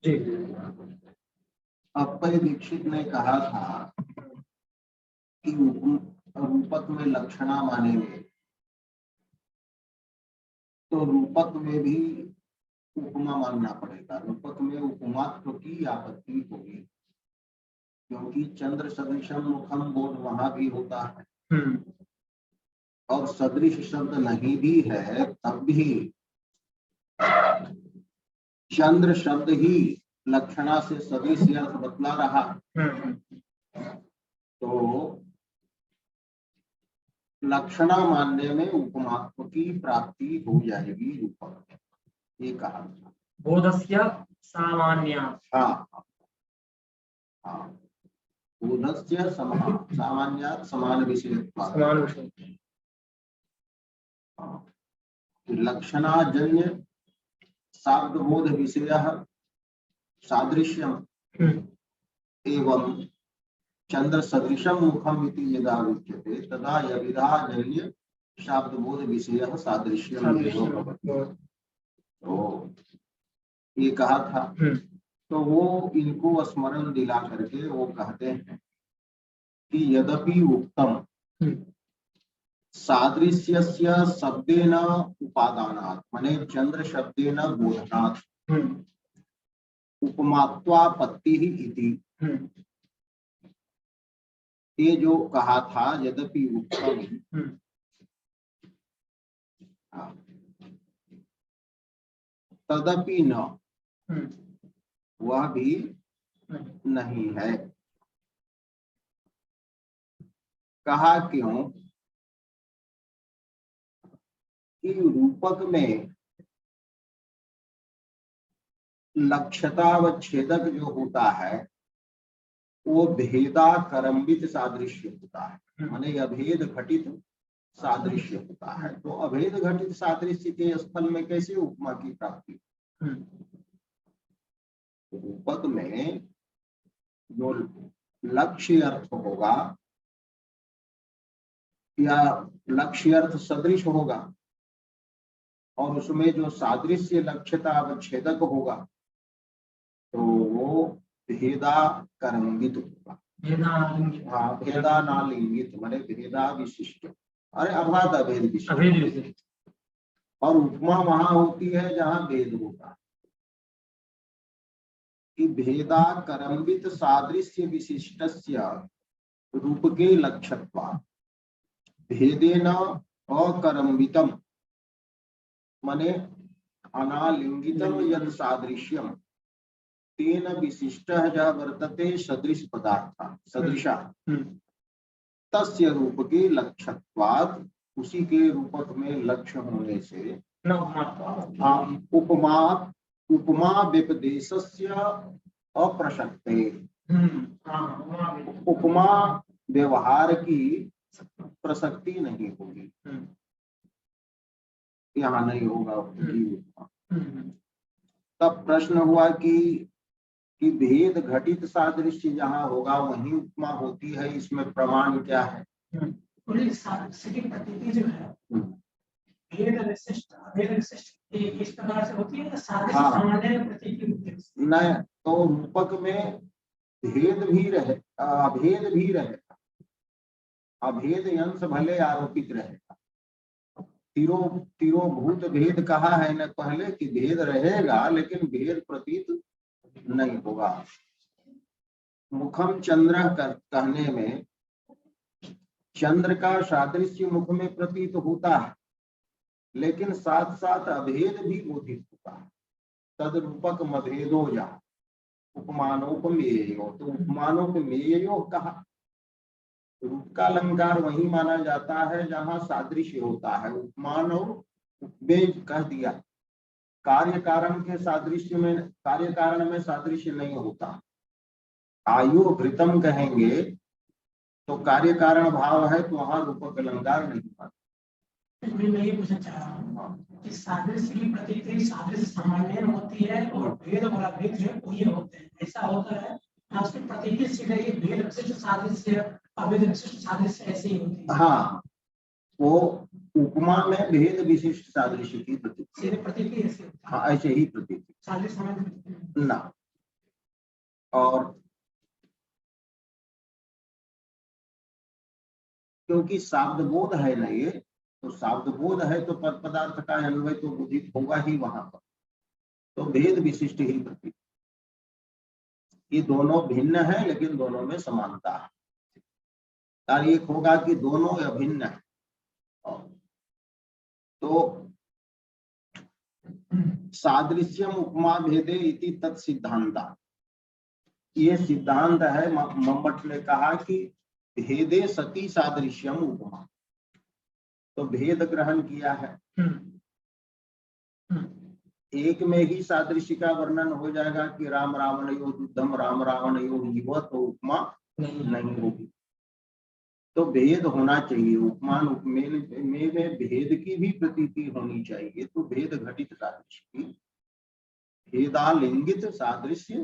जी। अप्पय दीक्षित ने कहा था कि रूपक में लक्षणा मानेंगे तो रूपक में भी उपमा मानना पड़ेगा। रूपक में उपमात्व की आपत्ति होगी, क्योंकि चंद्र सदृशम मुखम बोध वहां भी होता है और सदृश शब्द नहीं भी है तब भी चंद्र शब्द ही लक्षणा से सदृश अर्थ बतला रहा, तो लक्षणा मानने में उपमात्व की प्राप्ति हो जाएगी रूपक में, ये कहा था। बोधस्य सामान्य। हाँ हाँ, बोधस्य सामान्यात् समान विषयत्वात्। समान विषय। लक्षणाजन्य शाब्दबोध विषयः सादृश्यम एवं चंद्र सदृशम मुखम इति यदा उच्यते तदा यविधाजन्य शाब्दबोध विषयः सादृश्यम भवति। तो ये कहा था, तो वो इनको स्मरण दिला करके वो कहते हैं कि यद्यपि उक्तम सादृश्यस्य शब्देन उपादानात्, माने चंद्र शब्देन बोधनात् उपमात्वापत्ति ही इति, ये जो कहा था यद्यपि उत्तम, तदपि न, वह भी नहीं है। कहा क्यों कि रूपक में लक्ष्यतावच्छेदक जो होता है वो भेदाकरम्बित सादृश्य होता है, माने अभेद घटित सादृश्य होता है। तो अभेद घटित सादृश्य के स्थल में कैसे उपमा की प्राप्ति? रूपक में जो लक्ष्य अर्थ होगा या लक्ष्य अर्थ सदृश होगा और उसमें जो सादृश्य लक्ष्यता अवच्छेदक होगा तो वो भेदाकरंगित होगा। हाँ, भेदानालिंगित माने भेदा विशिष्ट, अरे अभाद अभेद विशिष्ट। और उपमा वहां होती है जहां भेद होता है कि भेदाकरंबित सादृश्य विशिष्टस्य रूप के लक्ष्यत्वा भेदेन अकरंबितम माने अनालिंगितम यद सादृश्यम तेन विशिष्टः यः वर्तते सदृश पदार्थ सदृशा तस्य रूप के लक्ष्यत्वात्, उसी के रूपक में लक्ष्य होने से उपमा व्यपदेशस्य अप्रसक्ते, उपमा व्यवहार की प्रसक्ति नहीं होगी, यहाँ नहीं होगा उपमा। तब प्रश्न हुआ कि भेद घटित सादृश्य जहाँ होगा वहीं उपमा होती है, इसमें प्रमाण क्या है? प्रतीति जो है भेद विशिष्ट इस प्रकार से होती है, सामान्य प्रतीति होती है। नहीं, तो रूपक में भेद भी रहे, अभेद भी रहेगा, अभेद अंश भले आरोपित रहेगा। तिरोभूत भेद कहा है न पहले कि भेद रहेगा लेकिन भेद प्रतीत नहीं होगा। मुखम चंद्र कहने में चंद्र का सादृश्य मुख में प्रतीत होता है लेकिन साथ साथ अभेद भी बोधित होता है। तद रूपक मभेदो या उपमानोपमेयो, तो उपमानोपमेयो कहा। रूप का अलंकार वही माना जाता है जहां सादृश्य होता है। उपमान और उपमेय कह दिया, कार्य कारण के सादृश्य में, कार्य कारण में सादृश्य नहीं होता। आयु भृतम कहेंगे तो कार्य कारण भाव है तो वहां रूपक अलंकार नहीं होता। मैं ये पूछना चाह रहा हूँ कि सादृश्य की प्रतीति सादृश्य सामान्य होती है और भेद और अभेद जो है वो होते हैं, ऐसा होता है। उसकी प्रतीति सीधे भेद विशिष्ट सादृश्य अभेद विशिष्ट सादृश्य ऐसे ही होती है। हाँ, वो उपमा में भेद विशिष्ट सादृश्य की प्रतीति। सीधे प्रतीति ऐसे होता है। हाँ, ऐसे ही प्रतीति सादृश्य सामान्य ना। और क्योंकि शाब्द बोध है ना ये, तो शाब्द बोध है तो पद पदार्थ का अन्वय तो उदित होगा ही वहां पर, तो भेद विशिष्ट ही प्रतीति। ये दोनों भिन्न है लेकिन दोनों में समानता है। और एक होगा कि दोनों अभिन्न है। तो सादृश्यम उपमा भेदे इति तत्सिद्धांता, ये सिद्धांत है। मम्मट ने कहा कि भेदे सती सादृश्यम उपमा, तो भेद ग्रहण किया है। एक में ही सादृश्य का वर्णन हो जाएगा कि राम रावण यो युद्धम राम रावण यो युव, तो उपमा नहीं होगी। तो भेद होना चाहिए, उपमान उपमेय में भेद की भी प्रतीति होनी चाहिए। तो भेद घटित सादृश्य की भेदालिंगित सादृश्य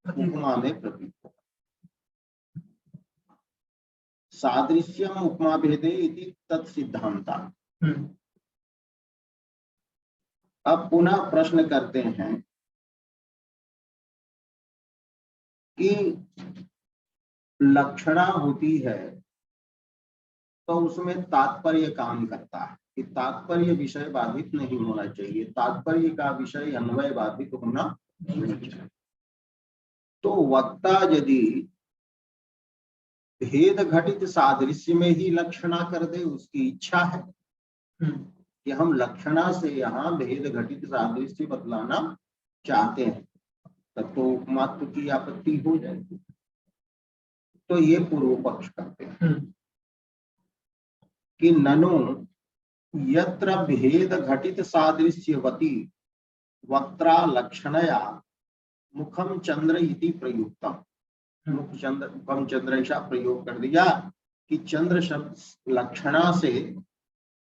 उपमा में प्रतीत होगा। सादृश्यम उपमा भेदे इति तत्सिद्धांता। अब पुनः प्रश्न करते हैं कि लक्षणा होती है तो उसमें तात्पर्य काम करता है कि तात्पर्य विषय बाधित नहीं होना चाहिए, तात्पर्य का विषय अन्वय बाधित होना नहीं चाहिए। तो वक्ता यदि भेद घटित सादृश्य में ही लक्षणा कर दे, उसकी इच्छा है कि हम लक्षणा से यहाँ भेद घटित सादृश्य बतलाना चाहते हैं, तब तो उपमात्व की आपत्ति हो जाएगी। तो ये पूर्व पक्ष करते हैं कि ननु यत्र भेद घटित सादृश्यवती वक्त्रा लक्षणया मुखम चंद्र इति प्रयुक्तम। मुख चंद्र, मुखम चंद्र ऐसा प्रयोग कर दिया कि चंद्र शब्द लक्षणा से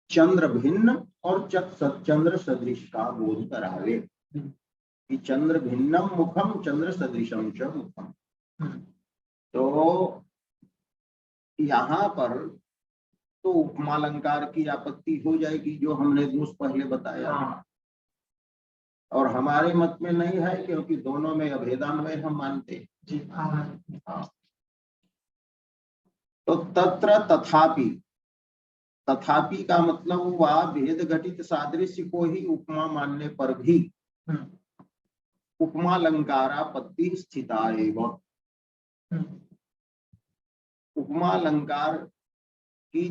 चंद्र भिन्न और चंद्र सदृश का बोध करावे कि चंद्र भिन्नम मुखम चंद्र सदृशम च मुखम। तो यहाँ पर तो उपमालंकार की आपत्ति हो जाएगी, जो हमने दोष पहले बताया। और हमारे मत में नहीं है, क्योंकि दोनों में अभेदान्वय हम मानते हैं। हाँ। तो तत्र तथापि, तथापि का मतलब हुआ भेद घटित सादृश्य को ही उपमा मानने पर भी उपमालंकारापत्ति स्थिता एवं, उपमालंकार की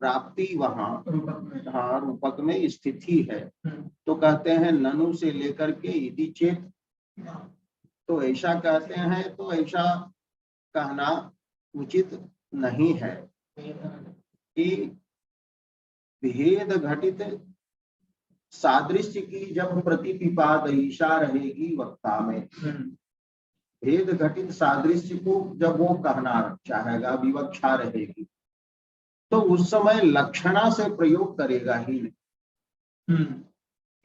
प्राप्ति वहां रूपक में स्थिति है। तो कहते हैं ननु से लेकर के इति चेत, तो ऐसा कहते हैं, तो ऐसा कहना उचित नहीं है कि भेद घटित सादृश्य की जब प्रतिपिपादयिषा रहेगी वक्ता में, भेद घटित सादृश्य को जब वो कहना चाहेगा, विवक्षा रहेगी, तो उस समय लक्षणा से प्रयोग करेगा ही नहीं।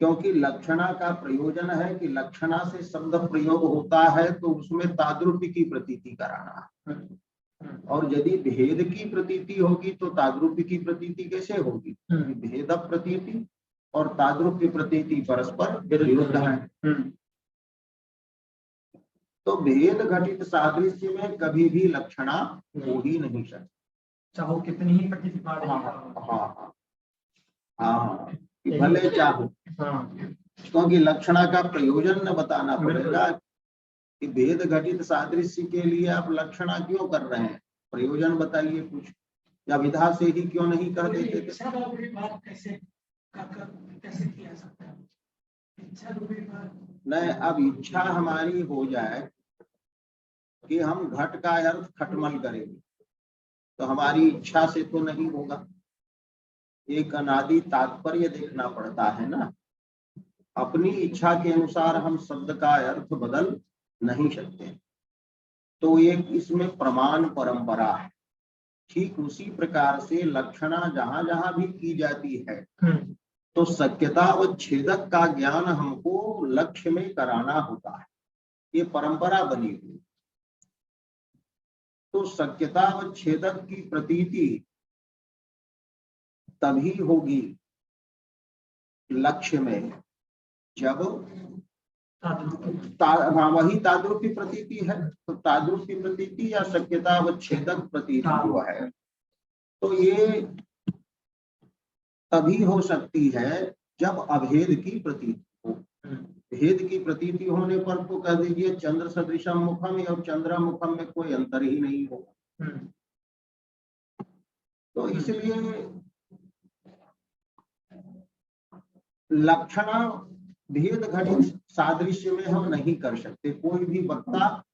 क्योंकि लक्षणा का प्रयोजन है कि लक्षणा से शब्द प्रयोग होता है तो उसमें ताद्रुप्य की प्रतीति कराना है। और यदि भेद की प्रतीति होगी तो ताद्रुप्य की प्रतीति कैसे होगी? भेद प्रतीति और ताद्रुप्य प्रतीति परस्पर विरुद्ध है। तो भेद घटित सादृश्य में कभी भी लक्षणा हो ही नहीं सकती, चाहो कितनी ही प्रतिभा। हाँ, भले चाहो, क्योंकि लक्षणा का प्रयोजन न बताना पड़ेगा कि भेद घटित सादृश्य के लिए आप लक्षणा क्यों कर रहे हैं, प्रयोजन बताइए कुछ, या विधा से ही क्यों नहीं कर देते? नहीं, अब इच्छा हमारी हो जाए कि हम घट का अर्थ खटमल करेंगे, तो हमारी इच्छा से तो नहीं होगा। एक अनादि तात्पर्य देखना पड़ता है ना। अपनी इच्छा के अनुसार हम शब्द का अर्थ बदल नहीं सकते। तो एक इसमें प्रमाण परंपरा है। ठीक उसी प्रकार से लक्षणा जहां जहां भी की जाती है तो सत्यता व छेदक का ज्ञान हमको लक्ष्य में कराना होता है, ये परंपरा बनी हुई। तो सत्यता व छेदक की प्रतीति तभी होगी लक्ष्य में जब हाँ वही तादृक्य प्रतीति है। तो तादृक्य प्रतीति या शक्यता अवच्छेदक प्रतीति जो है तो ये तभी हो सकती है जब अभेद की प्रतीति हो। भेद की प्रतीति होने पर तो कह दीजिए चंद्र सदृशम मुखम या चंद्र मुखम में कोई अंतर ही नहीं होगा। तो इसलिए लक्षण भेद घटित सादृश्य में हम नहीं कर सकते। कोई भी वक्ता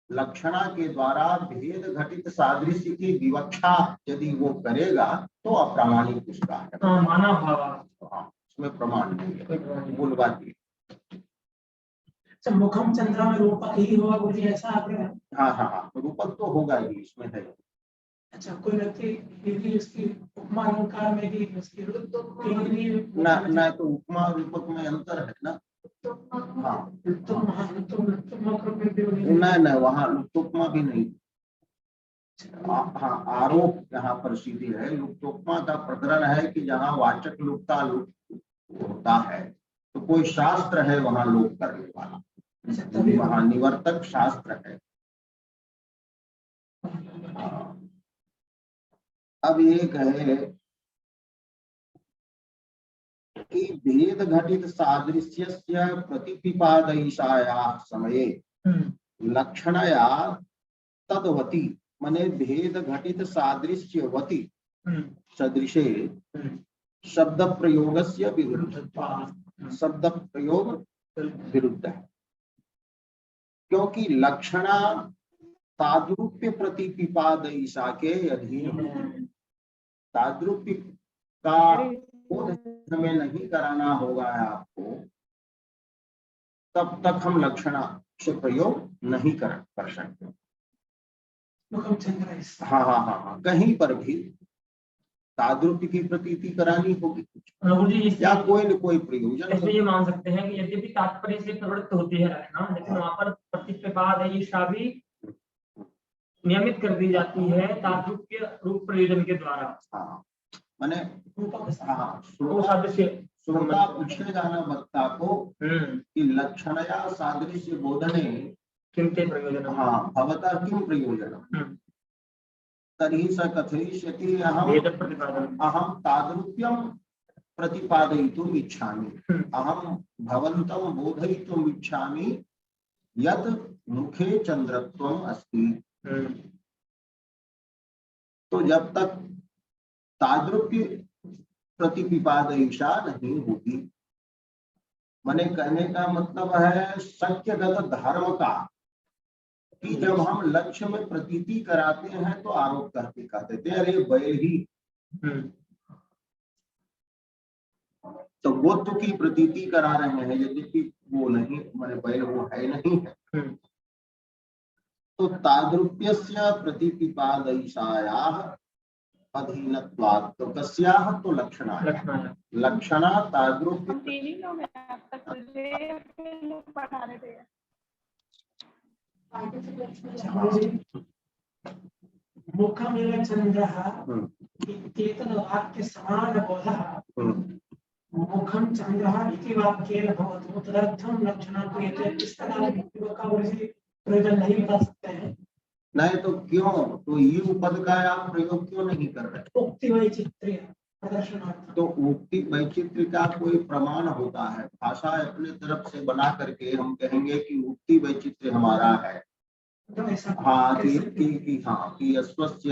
लक्षणा के द्वारा भेद घटित सादृश्य की विवक्षा यदि वो करेगा तो अप्रामाणिक उसका है। माना भाव हाँ, उसमें प्रमाण नहीं है, मूल बात ये। मुखम चंद्रा में रूपक ही होगा गुरु जी, ऐसा आग्रह है? हाँ हाँ हाँ, रूपक तो होगा ही, इसमें है। अच्छा, कोई व्यक्ति यदि उसकी उपमा अलंकार में भी उसकी ना तो उपमा रूपक में अंतर है ना। हाँ नहीं वहाँ लुप्तोपमा भी नहीं। हाँ आरोप यहाँ पर सीधे है। लुप्तोपमा का प्रकरण है कि जहाँ वाचक लुप्ता लुप्त होता है तो कोई शास्त्र है वहाँ लोप करने वाला, वहाँ निवर्तक शास्त्र है। अब ये कहे कि भेद घटित सादृश्य प्रतिपिपादयिषाया समये लक्षणया तद्वती मने भेद घटित सादृश्यवती सदृशे शब्द प्रयोगस्य विरुद्ध, शब्द प्रयोग विरुद्ध है। क्योंकि लक्षणा ताद्रूप्य प्रतिपिपादयिषा के अधीन, ताद्रूप्य का हमें नहीं कराना होगा है आपको, तब तक हम लक्षणा से प्रयोग नहीं कर सकते। हाँ हाँ हाँ हाँ, कहीं पर भी ताद्रूप्य की प्रतीति करानी होगी या कोई न कोई प्रयोजन। इसमें ये मान सकते हैं कि यद्यपि तात्पर्य से प्रवृत्त होती है रचना, लेकिन वहाँ पर प्रतिपिपादयिषा भी नियमित कर दी जाती है ताद्रूप्य रूप प्रयोजन के द्वारा। हाँ माने हाँ, श्रोता पूछेगा ना वक्ता को कि लक्षणया सादृश्य बोधने किंते प्रयोजन, हाँ भवता किम प्रयोजन तर्हि स कथयिष्यति अहम तादृप्यम प्रतिपादयितुम् इच्छामि, अहम भवन्तं बोधयितुम् इच्छामि यत् मुखे चंद्रत्वम् अस्ति। तो जब तक तादृप्य प्रतिपिपादयिषा नहीं होगी, माने कहने का मतलब है सत्यगत धर्म का, कि जब हम लक्ष्य में प्रतीति कराते हैं तो आरोप करके कहते थे अरे बैल ही, तो गोत्व की प्रतीति करा रहे हैं यद्यपि वो नहीं, माने बैल वो है नहीं है। तो तादृप्यस्य प्रतिपिपादयिषायाः अधीनत्वात् तो कस्याः तो लक्षणायाः, लक्षणा तादृप्य मुखमेव चन्द्रः इत्येतद् वाक्य समानबोधः मुखम चन्द्रः इति वाक्येन भवतु, तदर्थं लक्षणा क्रियते। इस प्रकार का प्रयोजन नहीं बता सकते हैं। नहीं तो क्यों, तो ये पद का आप प्रयोग क्यों नहीं कर रहे? उक्ति वैचित्र्य प्रदर्शनार्थ। तो उक्ति वैचित्र्य का कोई प्रमाण होता है, भाषा अपने तरफ से बना करके हम कहेंगे कि उक्ति वैचित्र्य हमारा है। हाँ कि यस्वस्य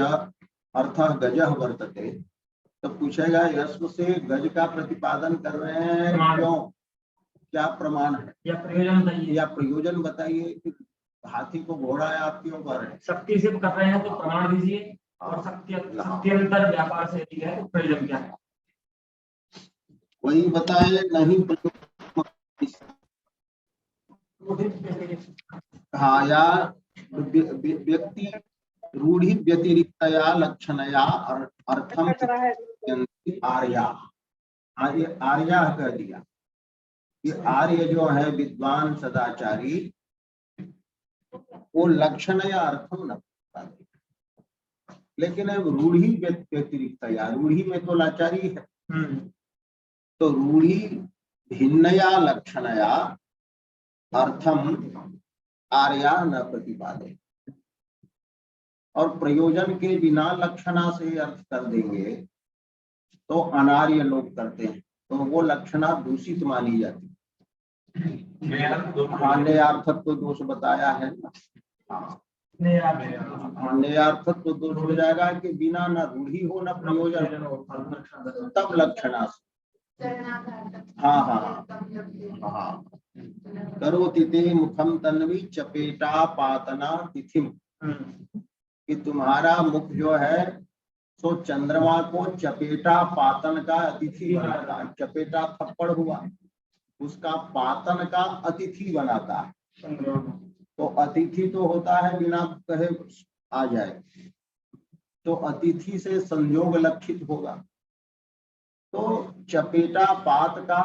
अर्थः गजः वर्तते, तो पूछेगा यस्व से गज का प्रतिपादन कर रहे हैं क्यों, क्या प्रमाण है या प्रयोजन बताइए कि हाथी को घोड़ा है आप क्यों कर रहे हैं? शक्ति से कर रहे हैं तो प्रमाण दीजिए, और सत्यंतर व्यापार से दिया है प्रयोजन क्या है वही बताए नहीं। हाँ या व्यक्ति रूढ़ि व्यतिरिक्तया लक्षणया अर्थम आर्या, ये आर्या कह दिया। ये आर्य जो है विद्वान सदाचारी, वो लक्षण या अर्थम न पाते, लेकिन अब रूढ़ी व्यतिरिक्त या रूढ़ी में तो लाचारी है, तो रूढ़ी भिन्नया लक्षणया अर्थम आर्या न प्रतिपादे, और प्रयोजन के बिना लक्षणा से अर्थ कर देंगे तो अनार्य लोग करते हैं, तो वो लक्षणा दूषित मानी जाती है। हाँ, नयार्थत्व दोष बताया है ना। हाँ, नयार्थत्व दोष हो जाएगा कि बिना न रूढ़ी हो न प्रयोजन हो, तब लक्षणा से। हाँ हाँ हाँ, करोति ते मुखम तन्वी चपेटा पातना तिथिम, कि तुम्हारा मुख जो है तो चंद्रमा को चपेटा पातन का अतिथि बनाता है। चपेटा थप्पड़ हुआ, उसका पातन का अतिथि बनाता है। तो अतिथि तो होता है बिना कहे आ जाए, तो अतिथि से संयोग लक्षित होगा, तो चपेटा पात का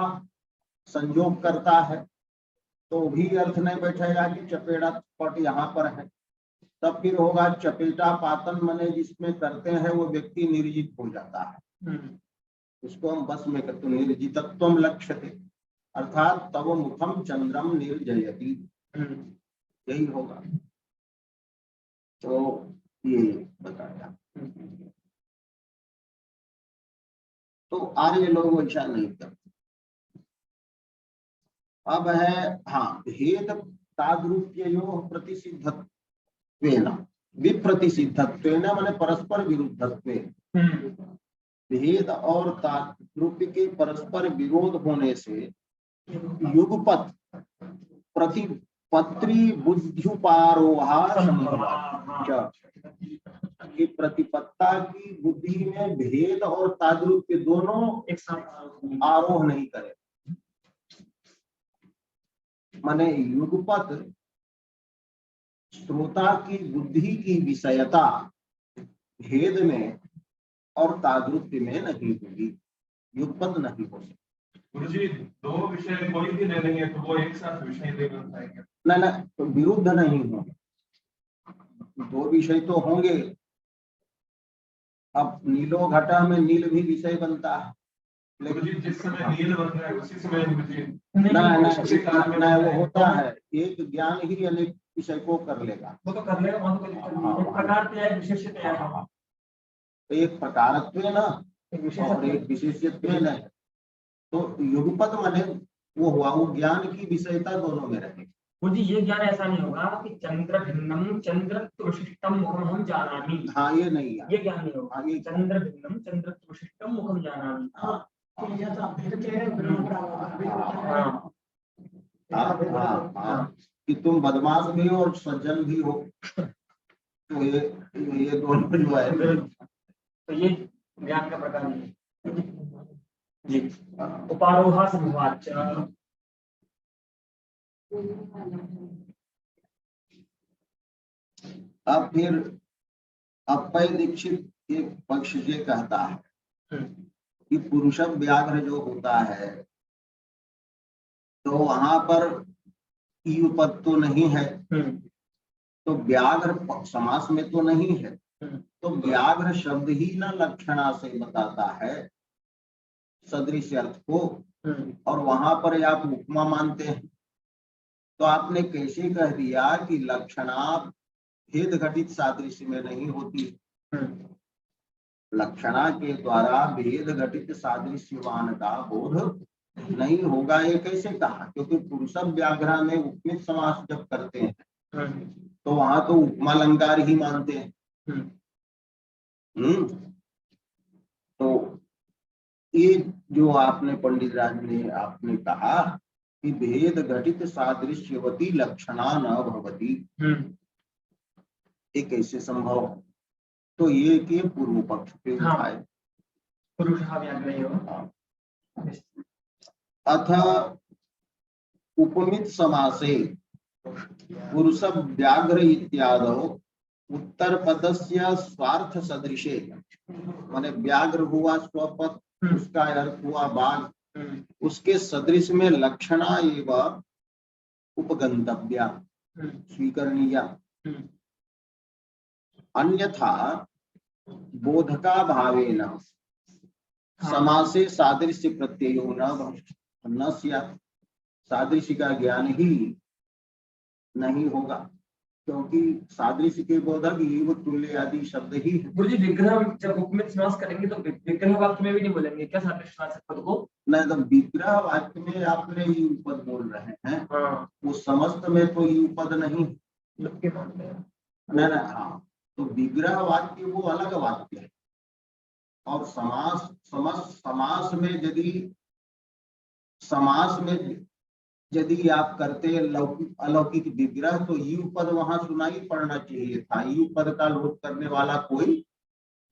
संयोग करता है, तो भी अर्थ नहीं बैठेगा कि चपेटा पट यहाँ पर है। तब फिर होगा चपेटा पातन, मने जिसमें करते हैं वो व्यक्ति निर्जित हो जाता है, उसको हम बस में करते निर्जितत्वम लक्ष्यते, अर्थात तव मुखम चंद्रम निर्जयति, यही होगा। तो ये बताया। तो आर्य लोग वैसा नहीं करते। अब है हाँ, भेद तादृप्ययोः प्रतिसिद्धत्वेन, विप्रतिसिद्धत्वेन माने परस्पर विरुद्धत्वेन, भेद और तादृप्य के परस्पर विरोध होने से युगपत प्रतिपत्ति बुद्ध्युपारोहा संभव, कि प्रतिपत्ता की बुद्धि में भेद और तादृप्य दोनों एक साथ आरोह नहीं करे। माने युगपत श्रोता की बुद्धि की विषयता भेद में और तादृप्य में नहीं होगी, युगपत नहीं हो सकती। गुरुजी, दो विषय कोई भी ले लेंगे तो वो एक साथ विषय ले पाएंगे? नहीं, तो विरुद्ध नहीं होंगे, दो विषय तो होंगे। अब नीलो घटा में नील भी विषय बनता है, लेकिन जिस समय नील बन रहा है उसी समय नहीं वो होता है, एक ज्ञान ही अनेक विषय को कर लेगा, वो तो कर लेगा, वो तो एक प्रकार से है, विशेषता है। तो एक प्रकारत्व ना और एक विशेषत्व है। तो युगपत माने वो हुआ, वो ज्ञान की विषयता दोनों में रहे। मुझे ये ज्ञान ऐसा नहीं होगा कि चंद्र भिन्नम चंद्र विशिष्टम मुखम हम जानामि। हाँ, ये नहीं है, ये ज्ञान नहीं होगा। ये चंद्र भिन्नम चंद्र विशिष्टम मुखम जानामि। हाँ यह तो आप भेद कह रहे हो, हाँ, कि तुम बदमाश भी हो और सज्जन भी हो, तो ये दोनों जो है, तो ये ज्ञान का प्रकार है जी। उपारोहा संभवाच, अब फिर अप्पय दीक्षित एक पक्ष ये कहता है कि पुरुष व्याघ्र जो होता है तो वहां पर ई पद तो नहीं है, तो व्याघ्र समास में तो नहीं है, तो व्याघ्र शब्द ही न लक्षणा से बताता है सदृश अर्थ को, और वहां पर आप उपमा मानते हैं। तो आपने कैसे कह दिया कि लक्षणा भेद घटित सादृश्य में नहीं होती, लक्षणा के द्वारा भेद घटित सादृश्यवान का बोध नहीं होगा, ये कैसे कहा? क्योंकि पुरुष व्याघ्र में उपमित समास जब करते हैं तो वहां तो उपमा अलंकार ही मानते हैं। तो ये जो आपने पंडित राज ने आपने कहा कि भेद घटित सादृश्यवती लक्षणा न भवती, ये कैसे संभव? तो ये कि पूर्व पक्ष पे उठाए। अथ उपमित समासे पुरुष व्याघ्र इत्यादो उत्तर पदस्य स्वार्थ सदृशे, माने व्याघ्र हुआ स्वपद, उसका अर्थ हुआ बाघ, उसके सदृश में लक्षणा एवं उपगंतव्या स्वीकरणीया, अन्यथा बोधका भावेन समासे सादृश्य प्रत्ययो न स्यात्, सादृश्य का ज्ञान ही नहीं होगा, क्योंकि सादृश्य के बोधक ईव तुल्य आदि शब्द ही है। गुरुजी विग्रह जब उपमित समास करेंगे तो विग्रह वाक्य में भी नहीं बोलेंगे क्या सादृश्य समास पद को? नहीं तो विग्रह वाक्य में आपने यू पद बोल रहे हैं, हाँ वो समस्त में तो यू पद नहीं। लुप्त मान में नहीं नहीं, हाँ तो विग्रह वाक्य वो अलग वाक्य है, और समास में यदि आप करते अलौकिक विग्रह तो यू पद वहां सुनाई पड़ना चाहिए था। यू पद का लोप करने वाला कोई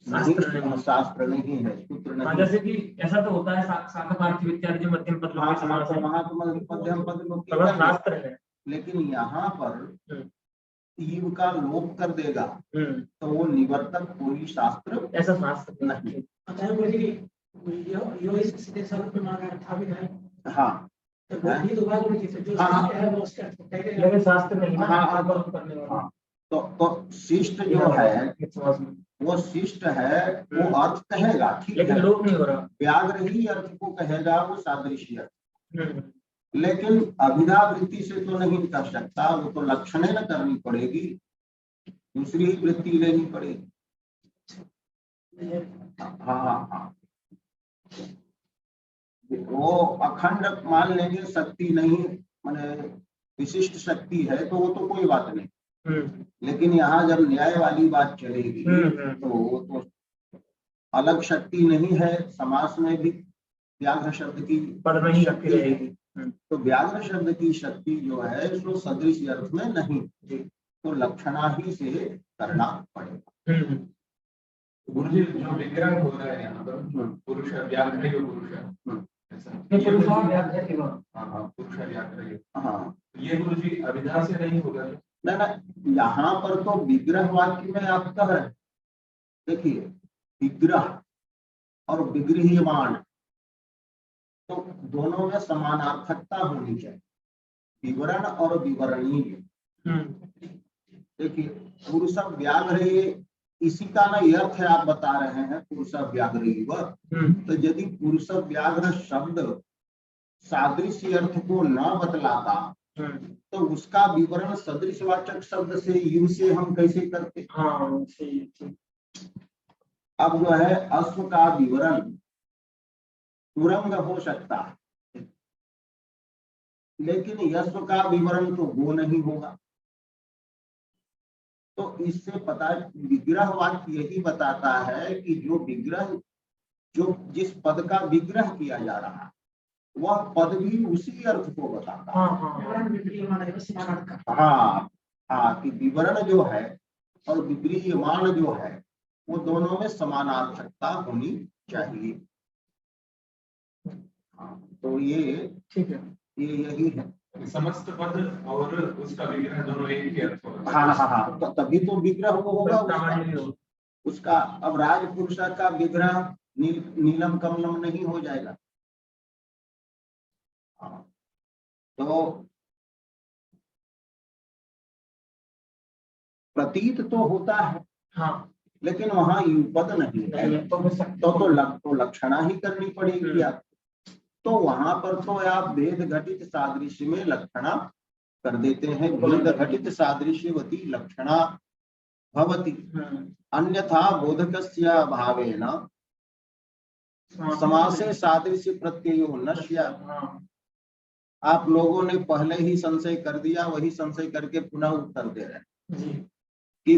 शास्त्र नहीं है, सूत्र हाँ, नहीं। जैसे कि ऐसा तो होता है शाखा पार्थिव इत्यादि जो मध्यम पद लोप के समास है, वहां तो मध्यम पद लोप प्रबल शास्त्र है। लेकिन यहाँ पर ईव का लोप कर देगा तो वो निवर्तक कोई शास्त्र ऐसा शास्त्र नहीं। अतः मुझे यो इस सीधे शब्द पे मांगा था भी नहीं। हाँ तो वो भी तो बात नहीं थी, जो हाँ, शास्त्र है वो उसका पहले लेकिन शास्त्र नहीं ना। हाँ, करने वाला हाँ, तो शिष्ट जो है वो शिष्ट है, वो अर्थ कहेगा, ठीक लेकिन है, लोप नहीं हो रहा। व्याग्र ही अर्थ को कहेगा, वो सादृश्य, लेकिन अभिधा वृत्ति से तो नहीं कर सकता, वो तो लक्षण न करनी पड़ेगी, दूसरी ही वृत्ति लेनी पड़ेगी। हाँ, वो अखंड मान लेंगे शक्ति नहीं, माने विशिष्ट शक्ति है तो वो तो कोई बात नहीं, लेकिन यहाँ जब न्याय वाली बात चलेगी तो वो तो अलग शक्ति नहीं है। समास में भी व्याघ्र शब्द की शक्ति रहेगी, तो व्याघ्र शब्द की शक्ति जो है उसको सदृश अर्थ में नहीं, तो लक्षणा ही से करना पड़ेगा। गुरुजी जो विग्रह हो रहा है यहाँ पर पुरुष व्याघ्र पुरुष हाँ, ये गुरुजी अभिधा से नहीं होगा? नहीं, यहाँ पर तो विग्रह वाक्य में आप कह रहे हैं, देखिए विग्रह और विग्रहीयमाण तो दोनों में समानार्थकता होनी चाहिए, विवरण और विवरणीय। देखिए पुरुष व्याघ्र, इसी का ना अर्थ है, आप बता रहे हैं पुरुष व्याघ्र, तो यदि पुरुष व्याघ्र शब्द सादृश्य अर्थ को न बतलाता तो उसका विवरण सदृशवाचक शब्द से यू से हम कैसे करते? अब जो है अश्व का विवरण तुरंग हो सकता है, लेकिन यश्व का विवरण तो वो नहीं होगा। तो इससे पता, विग्रह वाक्य यही बताता है कि जो जिस पद का विग्रह किया जा रहा है वह पद भी उसी अर्थ को बताता है। हाँ, कि विवरण जो है और विग्रहीयमाण जो है वो दोनों में समानार्थकता होनी चाहिए। तो ये ठीक है, ये यही है, समस्त पद और उसका विग्रह दोनों एक ही अर्थ होगा। हाँ, तो तभी तो विग्रह वो होगा उसका। अब राजपुरुष का विग्रह नीलम कमलम नहीं हो जाएगा। तो प्रतीत तो होता है, हाँ, लेकिन वहां युपद नहीं है, तो लक्षणा ही करनी पड़ेगी आप। तो वहां पर तो आप भेद घटित सादृश्य में लक्षणा कर देते हैं, भेद घटित सादृश्यवती लक्षणा भवति, अन्यथा बोधकस्य भावेन समासे सादृश्य प्रत्ययो न स्यात्। आप लोगों ने पहले ही संशय कर दिया, वही संशय करके पुनः उत्तर दे रहे हैं कि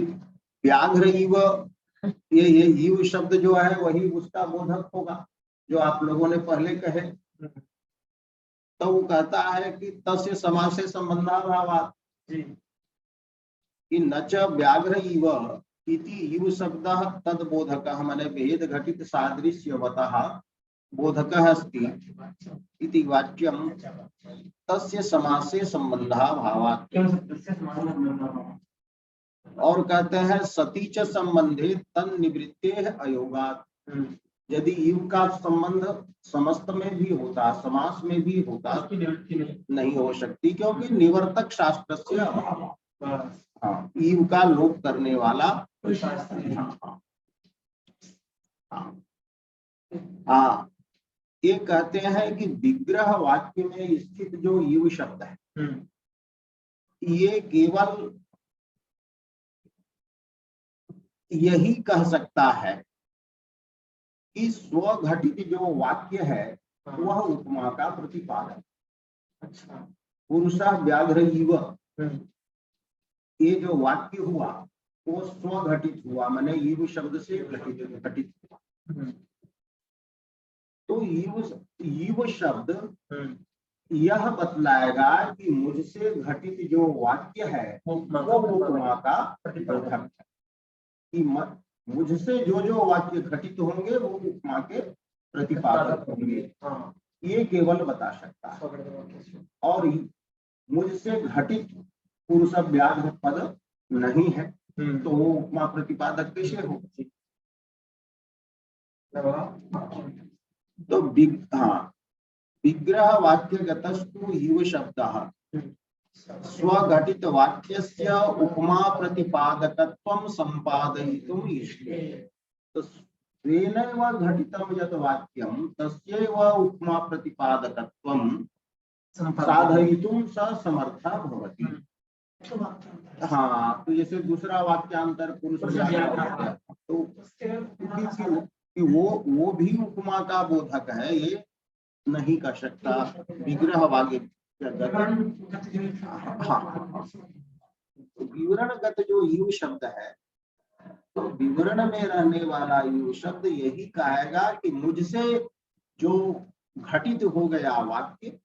व्याघ्र ये ईव शब्द जो है वही उसका बोधक होगा जो आप लोगों ने पहले कहे। तो वो कहता है कि तस्य समासे संबंधाभावात् कि न च व्याघ्र इव इति ईव शब्दः तद बोधकः, माने भेद घटित सादृश्यवतः बोधकः अस्ति इति वाक्यं तस्य समासे संबंधाभावात्। और कहते हैं सती च संबंधे तन्निवृत्तेः अयोगात्, यदि ईव का संबंध समस्त में भी होता, समास में भी होता, नहीं हो सकती, क्योंकि निवर्तक शास्त्र से हाँ, ईव का लोप करने वाला शास्त्र। हाँ, ये कहते हैं कि विग्रह वाक्य में स्थित जो युव शब्द है ये केवल यही कह सकता है कि स्वघटित जो वाक्य है वह उपमा का प्रतिपादन। अच्छा। पुरुषः व्याघ्र इव, ये जो वाक्य हुआ वो स्वघटित हुआ, माने युव शब्द से घटित हुआ। तो युव शब्द यह बतलाएगा कि मुझसे घटित जो वाक्य है वो उपमा का प्रतिपादक है, कि मुझसे जो वाक्य घटित होंगे वो उपमा के प्रतिपादक होंगे। ये केवल बता सकता है। और मुझसे घटित पुरुष व्याघ्र पद नहीं है तो वो उपमा प्रतिपादक कैसे हो? तो विग्रह वाक्यगतस्तु युव शब्दः स्वघटित वाक्यस्य उपमा प्रतिपादकत्वं सम्पादयितुम् इष्टे। तो स्वेनैव घटितं यत् वाक्यं तस्यैव उपमा प्रतिपादकत्वं साधयितुं स समर्थः भवति। हाँ, तो जैसे दूसरा वाक्यांतर पुरुष व्याघ्र, तो कि वो भी उपमा का बोधक है, ये नहीं कर सकता विग्रह वाक्य। हाँ, विवरणगत जो युव शब्द है, तो विवरण में रहने वाला युव शब्द यही कहेगा कि मुझसे जो घटित हो गया वाक्य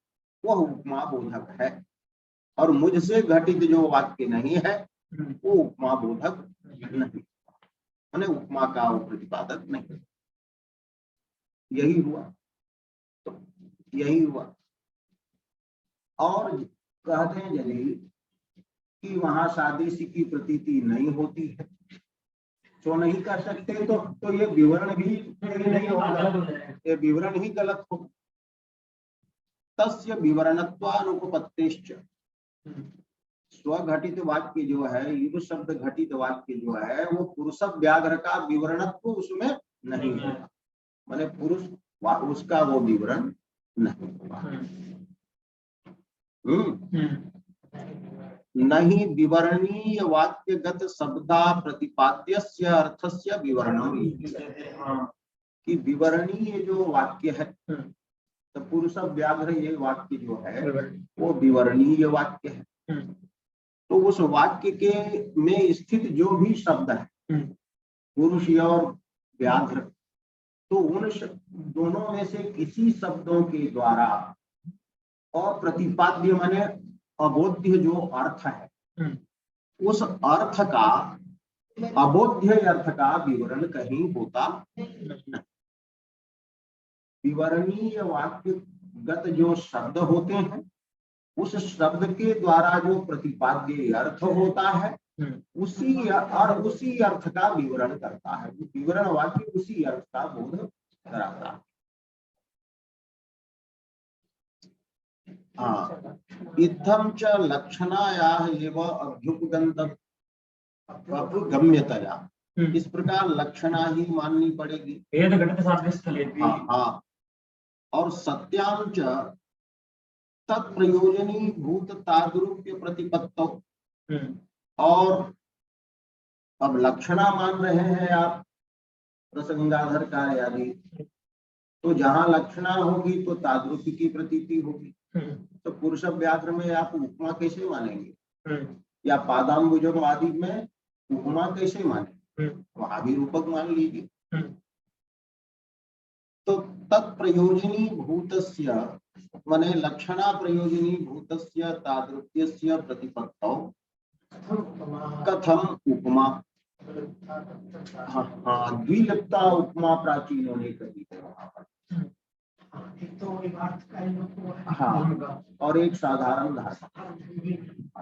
वह उपमा बोधक है, और मुझसे घटित जो वाक्य नहीं है वो उपमा बोधक नहीं, माने उपमा का वो प्रतिपादक नहीं। यही हुआ, तो यही हुआ। और कहते हैं यदि कि वहां सादृश्य की प्रतीति नहीं होती है तो नहीं कर सकते, तो ये विवरण भी नहीं होगा, ये विवरण ही गलत होगा। तस्य विवरणत्वानुपपत्तिश्च, स्वघटित वाक्य जो है, युव शब्द घटित वाक्य जो है वो पुरुष व्याघ्र का विवरणत्व उसमें नहीं होगा, माने पुरुष उसका वो विवरण नहीं होगा। नहीं विवरणीय वाक्यगत शब्दा प्रतिपाद्यस्य अर्थस्य विवरणम, कि विवरणीय जो वाक्य है, तो पुरुष व्याघ्र ये वाक्य जो है वो विवरणीय वाक्य है। तो उस वाक्य के में स्थित जो भी शब्द है पुरुष और व्याघ्र, तो उन दोनों में से किसी शब्दों के द्वारा अप्रतिपाद्य माने अबोध्य जो अर्थ है, उस अर्थ का, अबोध्य अर्थ का विवरण कहीं होता नहीं। विवरणीय वाक्यगत जो शब्द होते हैं उस शब्द के द्वारा जो प्रतिपाद्य अर्थ होता है उसी अर्थ का विवरण करता है। विवरण वाक्य उसी अर्थ का बोध कराता है। हाँ, इत्थं च लक्षणायाः एव अभ्युपगम्यतया, इस प्रकार लक्षणा ही माननी पड़ेगी। हाँ, और सत्यां च तत्प्रयोजनी भूत तादृक्य प्रतिपत्तो, और अब लक्षणा मान रहे हैं आप रसगंगाधर का आदि, तो जहां लक्षणा होगी तो तादृक्य की प्रतीति होगी। तो पुरुष व्याघ्र में आप उपमा कैसे मानेंगे, या पादाम्बुजम आदि में उपमा कैसे मानेंगे, वहां भी रूपक मान लीजिए। तो तत्प्रयोजनी भूतस्य माने लक्षणा प्रयोजनी भूतस्य तादृक्यस्य प्रतिपत्तौ कथम उपमा। हाँ, द्विलिप्ता उपमा प्राचीनों ने कही है वहां पर। हाँ, और एक साधारण धर्म,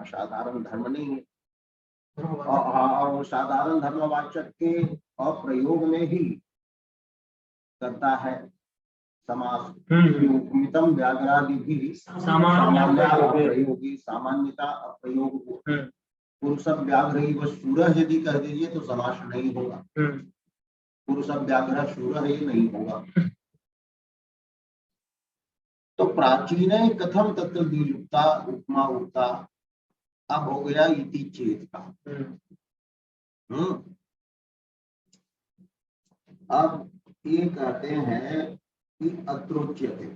साधारण धर्म नहीं है। और साधारण धर्मवाचक के अप्रयोग में ही करता है समास। उपमितम व्याघ्रादि भी सामान्ययोगी, सामान्यता अप्रयोग। पुरुष व्याघ्र सूरज यदि कह दीजिए तो समास नहीं होगा। पुरुष व्याघ्र शूर ये नहीं होगा। तो प्राचीन कथम तत्व विलुप्ता उपमा उक्ता, अब हो गया इति चेत का। अब ये कहते हैं कि अत्रोच्यते,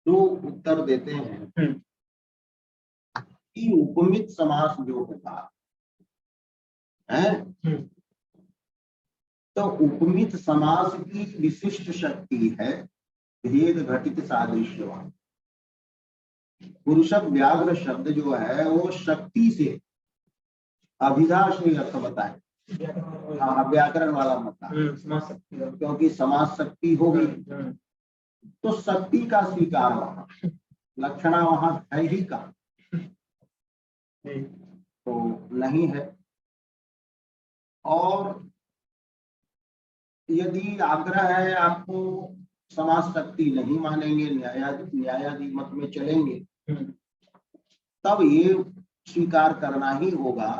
तो उत्तर देते हैं कि उपमित समास जो होता है, तो उपमित समास की विशिष्ट शक्ति है भेद घटित सादृश्यवान। पुरुष व्याघ्र शब्द जो है वो शक्ति से, अभिधा से अर्थ बताए। हाँ, व्याकरण वाला मतलब, क्योंकि समास शक्ति होगी तो शक्ति का स्वीकार वहां, लक्षणा वहां है ही का, तो नहीं है। और यदि आग्रह है आपको समास शक्ति नहीं मानेंगे, न्यायादि मत में चलेंगे, तब ये स्वीकार करना ही होगा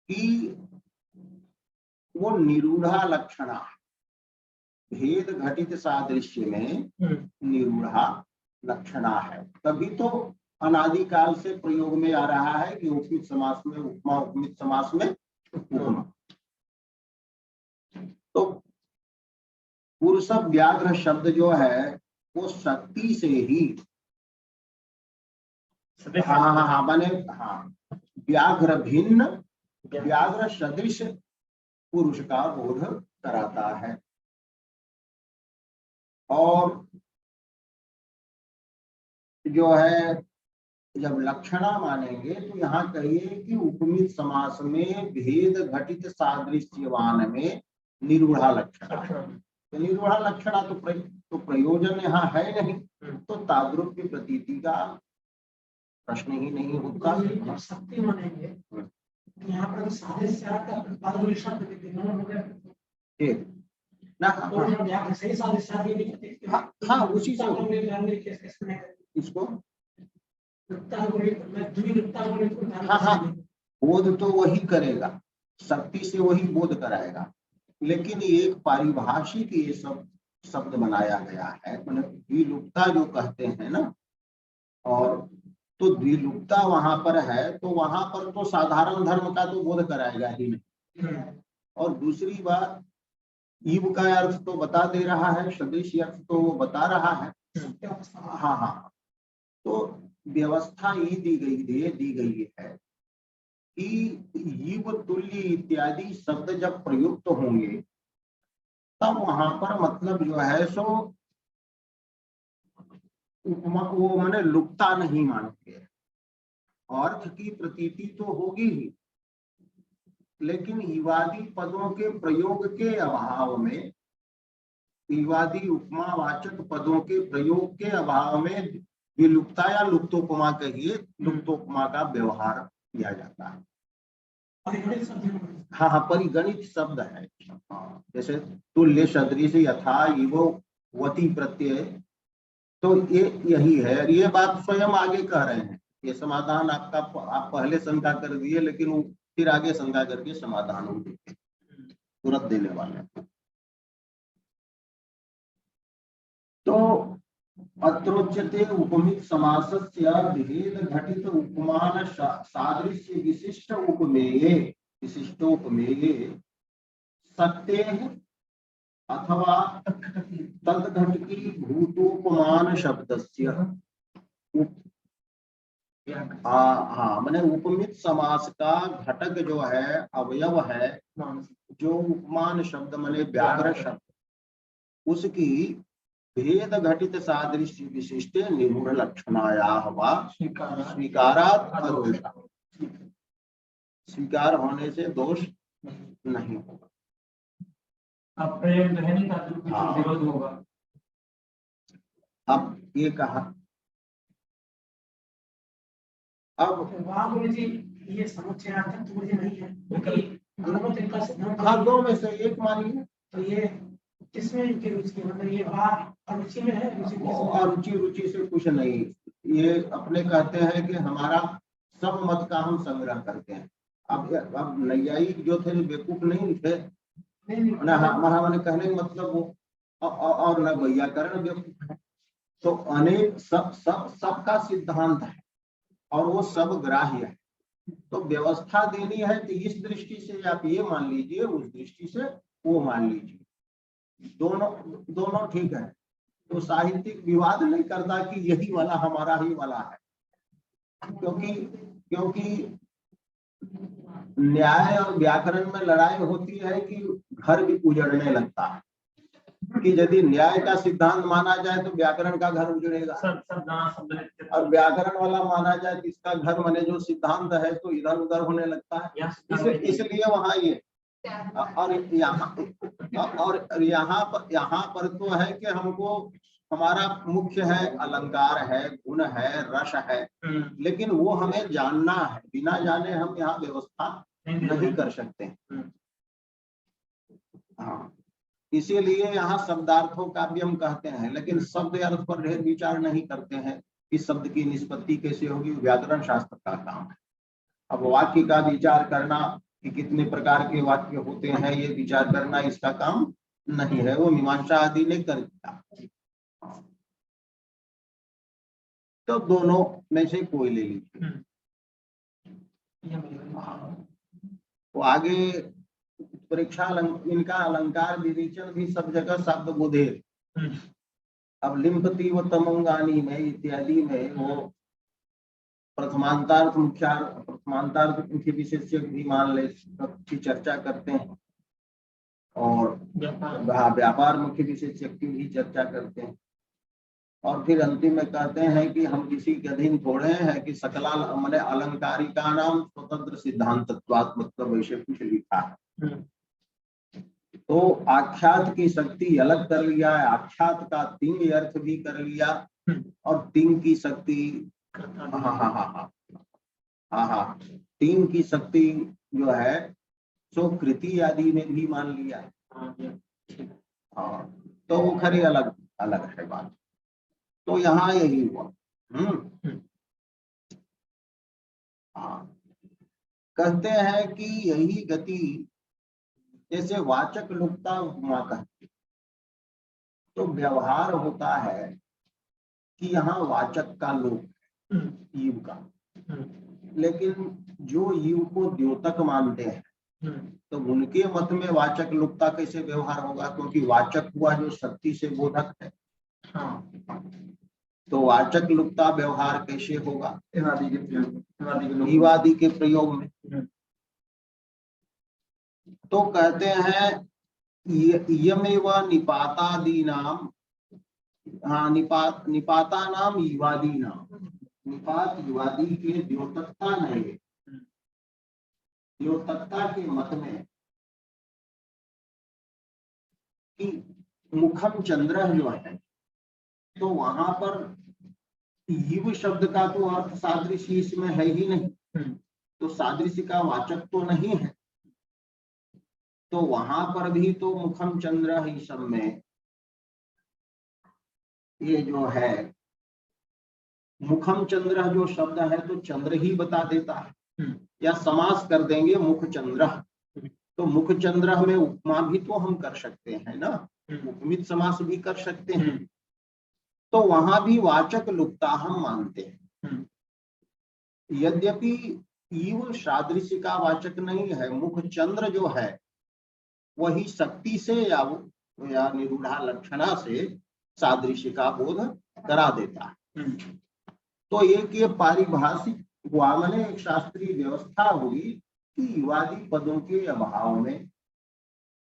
कि वो निरूढ़ा लक्षणा, भेद घटित सादृश्य में निरूढ़ा लक्षणा है। तभी तो अनादिकाल से प्रयोग में आ रहा है कि उपमित समास में उपमा, उपमित समास में उपमा। तो पुरुष व्याघ्र शब्द जो है वो शक्ति से ही, हाँ माने हाँ, व्याघ्र भिन्न व्याघ्र सदृश पुरुष का बोध कराता है। और जो है जब लक्षणा मानेंगे तो यहाँ कहिए कि उपमित समास में भेद घटित सादृश्यवान में निरूढ़ा लक्षणा है। तो निरूढ़ा लक्षणा तो प्रयोजन यहाँ है नहीं, तो तादृक्य प्रतीति का प्रश्न ही नहीं होता। शक्ति मानेंगे यहाँ पर सादृश्य का प्रतिपादन शब्द ठीक ना? सही सादृश्य, हाँ उसी से इसको, हाँ बोध तो वही करेगा, शक्ति से वही बोध कराएगा। लेकिन एक पारिभाषिक ये सब शब्द बनाया गया है, मतलब द्विलुप्ता जो कहते हैं ना, और तो द्विलुप्ता वहां पर है, तो वहां पर तो साधारण धर्म का तो बोध कराएगा ही नहीं। और दूसरी बात, ईव का अर्थ तो बता दे रहा है, सदृश अर्थ तो वो बता रहा है। हाँ, तो व्यवस्था ये दी गई है कि ईव तुल्य इत्यादि शब्द जब प्रयुक्त होंगे तब वहां पर मतलब जो है सो उपमा, वो माने लुप्ता नहीं मानेंगे। अर्थ की प्रतीति तो होगी ही, लेकिन ईवादी पदों के प्रयोग के अभाव में, ईवादी उपमावाचक पदों के प्रयोग के अभाव में विलुप्ता या लुप्तोपमा कहिए, लुप्तोपमा का व्यवहार किया जाता है। हाँ, परिगणित शब्द है। जैसे तुल्य सदृश यथा इवो वती प्रत्यय, तो ये यही है। ये बात स्वयं आगे कह रहे हैं। ये समाधान आपका, आप पहले शंका कर दिए, लेकिन वो फिर आगे शंका करके समाधान हो देते, तुरंत देने वाले। तो अत्रोच्यते उपमित समासस्य भेद घटित उपमान सादृश्य विशिष्टोपमेये सत्ते अथवा तद्घटकी भूतोपमान शब्दस्य माने उपमित समास का घटक जो है, अवयव है, जो उपमान शब्द माने व्याघ्र शब्द, उसकी भेद घटित सादृश्य विशिष्ट निरूढ़ लक्षणायाः वा स्वीकारात् अदोषः, स्वीकार होने से दोष नहीं होगा। अब प्रयोग है नहीं था, विरोध होगा। अब ये कहा, अब ये समुच्चयार्थक मुझे नहीं है, क्योंकि हाँ, दो में से एक मानिए। तो ये किसमें रुचि, मतलब ये अरुचि में है? रुचि से कुछ नहीं। ये अपने कहते हैं कि हमारा सब मत का हम संग्रह करते हैं। अब नैयायिक जो थे बेवकूफ नहीं थे नहीं ना, हमारा मैंने कहने का मतलब वो और न वैयाकरण बेवकूफ है। तो अनेक सबका सिद्धांत है और वो सब ग्राह्य है। तो व्यवस्था देनी है तो इस दृष्टि से आप ये मान लीजिए, उस दृष्टि से वो मान लीजिए, दोनों ठीक है। तो साहित्यिक विवाद नहीं करता कि यही वाला हमारा ही वाला है, क्योंकि न्याय और व्याकरण में लड़ाई होती है कि घर भी उजड़ने लगता है कि यदि न्याय का सिद्धांत माना जाए तो व्याकरण का घर उजड़ेगा, और व्याकरण वाला माना जाए तो इसका घर माने जो सिद्धांत है तो इधर उधर होने लगता है। इसलिए वहाँ ये और यहाँ पर तो है कि हमको हमारा मुख्य है अलंकार है, गुण है, रस है, लेकिन वो हमें जानना है। बिना जाने हम यहाँ व्यवस्था नहीं कर सकते। हाँ, इसीलिए यहाँ शब्दार्थों का भी हम कहते हैं, लेकिन शब्द अर्थ पर ढेर विचार नहीं करते हैं कि शब्द की निष्पत्ति कैसे होगी, व्याकरण शास्त्र का काम है। अब वाक्य का विचार करना कि कितने प्रकार के वाक्य होते हैं, ये विचार करना इसका काम नहीं है, वो मीमांसा आदि ने कर दिया। तो दोनों में से कोई ले लीजिए। तो आगे परीक्षा इनका अलंकार विवेचन भी सब जगह शब्द बोधेर। अब लिम्पति व तमंगानी में इत्यादि में वो प्रथमांतार्थ प्रथमांतार्थ मुख्य विशेष्य भी मान ले की चर्चा करते हैं, और व्यापार मुख्य विशेष्य की भी चर्चा करते हैं, और फिर अंतिम में कहते हैं कि हम किसी के अधीन थोड़े हैं कि सकला मैंने अलंकारिका नाम स्वतंत्र सिद्धांतत्वात्मक वैसे कुछ लिखा है। तो आख्यात की शक्ति अलग कर लिया है, आख्यात का तिंग अर्थ भी कर लिया, और तिंग की शक्ति हाँ तिंग की शक्ति जो है सो कृति आदि में भी मान लिया है। हाँ, तो वो खरी अलग अलग है बात। तो यहाँ यही हुआ। हाँ, कहते हैं कि यही गति जैसे वाचक लुप्ता उपमा कहते, तो व्यवहार होता है कि यहाँ वाचक का लोप है, ईव का, लेकिन जो ईव को द्योतक मानते हैं तो उनके मत में वाचक लुप्ता कैसे व्यवहार होगा, क्योंकि वाचक हुआ जो शक्ति से बोधक है। तो वाचक लुप्ता व्यवहार कैसे होगा ईवादि के प्रयोग में। तो कहते हैं यमेव निपातादि नाम, हाँ निपाता नाम ईवादी नाम, निपात ईवादी के द्योतकता नहीं है। द्योतकता के मत में कि मुखम चंद्र जो है, तो वहां पर ईव शब्द का तो अर्थ सादृश्य इसमें है ही नहीं, तो सादृश्य का वाचक तो नहीं है। तो वहां पर भी तो मुखम चंद्र ही सब में ये जो है मुखम चंद्र जो शब्द है तो चंद्र ही बता देता है, या समास कर देंगे मुख चंद्र, तो मुख चंद्र में उपमा भी तो हम कर सकते हैं ना, उपमित समास भी कर सकते हैं। तो वहां भी वाचक लुप्ता हम मानते हैं, यद्यपि ईव सादृश्य का वाचक नहीं है। मुख चंद्र जो है वही शक्ति से या निरूढ़ा लक्षणा से सादृश्य का बोध करा देता है। तो एक ये पारिभाषिक हुआ, मैंने एक शास्त्रीय व्यवस्था हुई कि युवादी पदों के अभाव में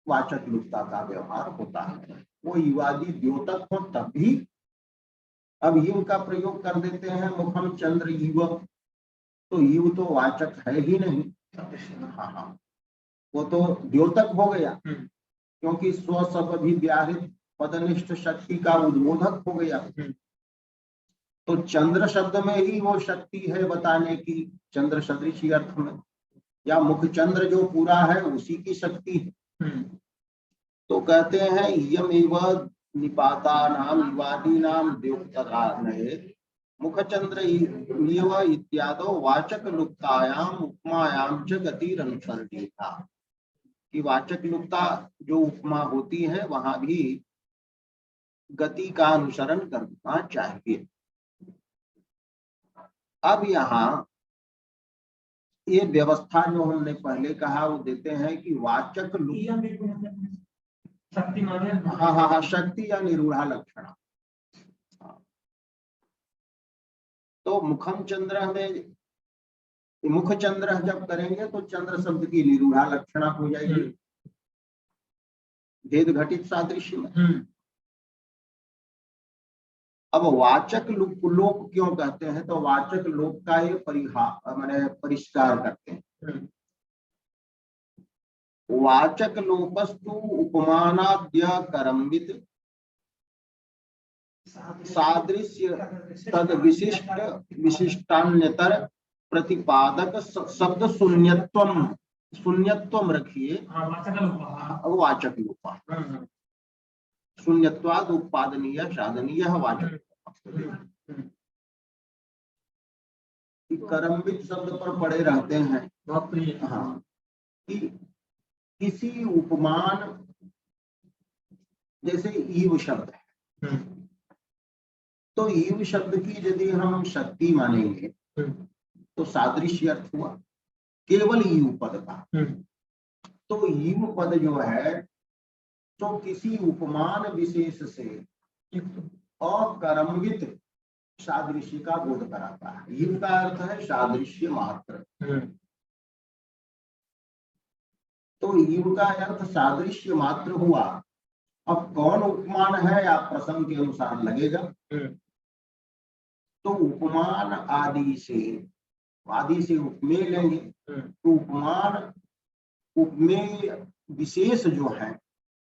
वाचक लुप्ता का व्यवहार होता है। वो युवादी द्योतक हो तब भी अब युव का प्रयोग कर देते हैं, मुखम चंद्र युव, तो युव तो वाचक है ही नहीं। हाँ, वो तो द्योतक हो गया, क्योंकि स्व सब अभिव्याहृत पदनिष्ठ शक्ति का उद्बोधक हो गया। तो चंद्र शब्द में ही वो शक्ति है बताने की, चंद्र सदृश अर्थ में, या मुख चंद्र जो पूरा है उसी की शक्ति है। तो कहते हैं यम एव निपाता नाम युवादी नाम द्योतका मुखचंद्र इव इत्यादो वाचक लुप्तायाम उपमायाम च गतिरनुसरणीय था कि वाचक लुप्ता जो उपमा होती है वहां भी गति का अनुसरण करना चाहिए। अब यहाँ ये व्यवस्था जो हमने पहले कहा वो देते हैं कि वाचक शक्ति माने हाँ शक्ति या निरूढ़ा लक्षण। तो मुखम चंद्र में मुख चंद्र जब करेंगे तो चंद्र शब्द की निरूढ़ा लक्षणा हो जाएगी भेद घटित सादृश्य में। अब वाचक लोक क्यों कहते हैं, तो वाचक लोक का ये माने परिष्कार करते हैं। वाचक लोपस्तु उपमानाद्य करम्बित सादृश्य तद विशिष्टान्यतर प्रतिपादक शब्द शून्यत्वम रखिए वाचक लोपा शून्यत्वाद उत्पादनीय साधनीय वाचक। करम्बित शब्द पर पड़े रहते हैं। हाँ, कि किसी उपमान जैसे ईव शब्द है तो ईव शब्द की यदि हम शक्ति मानेंगे तो सादृश्य अर्थ हुआ केवल ईव पद का। तो ईव पद जो है तो किसी उपमान विशेष से अकरम्बित सादृश्य का बोध कराता है। ईव का अर्थ है सादृश्य मात्र। तो ईव का अर्थ सादृश्य मात्र हुआ। अब कौन उपमान है या प्रसंग के अनुसार लगेगा। तो उपमान आदि से उपमेय लेंगे तो उपमान उपमेय विशेष जो है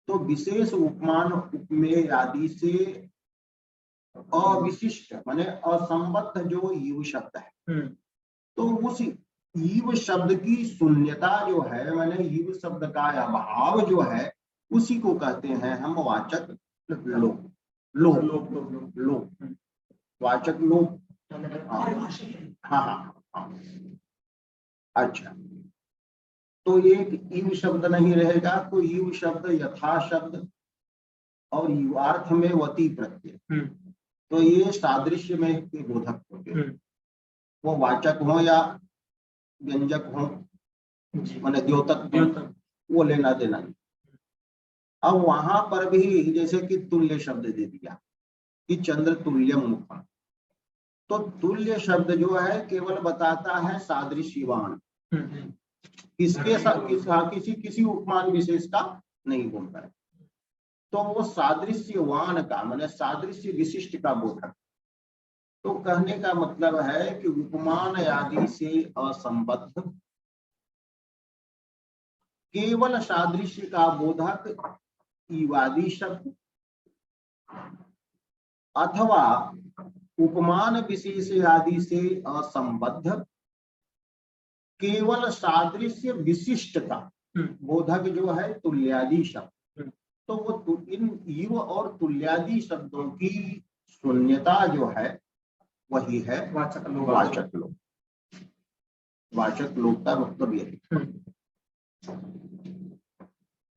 तो विशेष उपमान उपमेय आदि से अविशिष्ट माने असंबद्ध जो ईव शब्द है तो उस ईव शब्द की शून्यता जो है माने ईव शब्द का अभाव जो है उसी को कहते हैं हम वाचक लोप वाचक लोप। हाँ। अच्छा, तो एक ईव शब्द नहीं रहेगा तो ईव शब्द यथा शब्द और युवार्थ में वती प्रत्यय तो ये सादृश्य में के बोधक होते हैं। वो वाचक हो या व्यंजक हो माने द्योतक वो लेना देना नहीं। अब वहां पर भी जैसे कि तुल्य शब्द दे दिया कि चंद्र तुल्य मुखम तो तुल्य शब्द जो है केवल बताता है सादृश्यवान किसके साथ किसी उपमान विशेष का नहीं बोलता है। तो वो सादृश्यवान का माने सादृश्य विशिष्ट का बोधक। तो कहने का मतलब है कि उपमान आदि से असंबद्ध केवल सादृश्य का बोधक ईवादी शब्द अथवा उपमान विशेष आदि से असंबद्ध केवल सादृश्य विशिष्ट का बोधक जो है तुल्यादि शब्द। तो वो इन ईव और तुल्यादि शब्दों की शून्यता जो है वही है वाचक लोक। वाचक लोक का मतलब यही।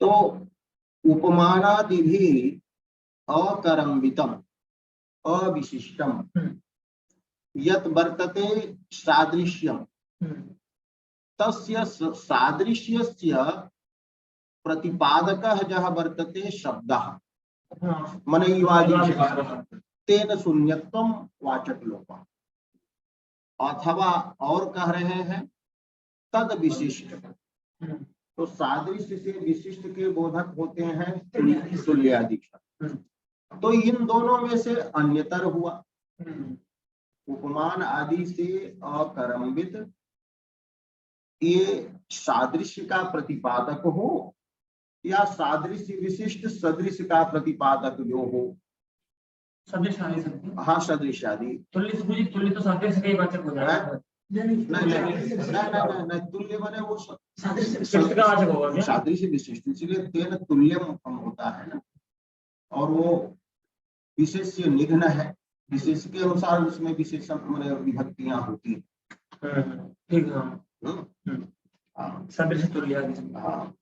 तो उपमानादि भी अकरम्बितम अविशिष्टम यत् वर्तते सादृश्यम तस्य सादृश्यस्य प्रतिपादकः जः वर्तते शब्दः मनैवादि तेन शून्यत्वम वाचक लोपः। अथवा और कह रहे हैं तद विशिष्ट तो सादृश्य से विशिष्ट के बोधक होते हैं तुल्यादि शब्द। तो इन दोनों में से अन्यतर हुआ उपमान आदि से अकरम्बित ये सादृश्य का प्रतिपादक हो या सादृश्य विशिष्ट सदृश का प्रतिपादक जो हो। सदृश आदि शब्द हाँ सदृश आदि तुल्य तो सादृश्य का ही वाचक हो जाएगा। नहीं तुल्य बने वो सादृश्य विशिष्ट इसलिए तेन तुल्यम होता है ना और वो विशेष निघ्न है विशेष के अनुसार उसमें विशेषण मैंने विभक्तियां होती हैं। ठीक है। हम्म, हाँ सदृश तुल्यादि। हाँ।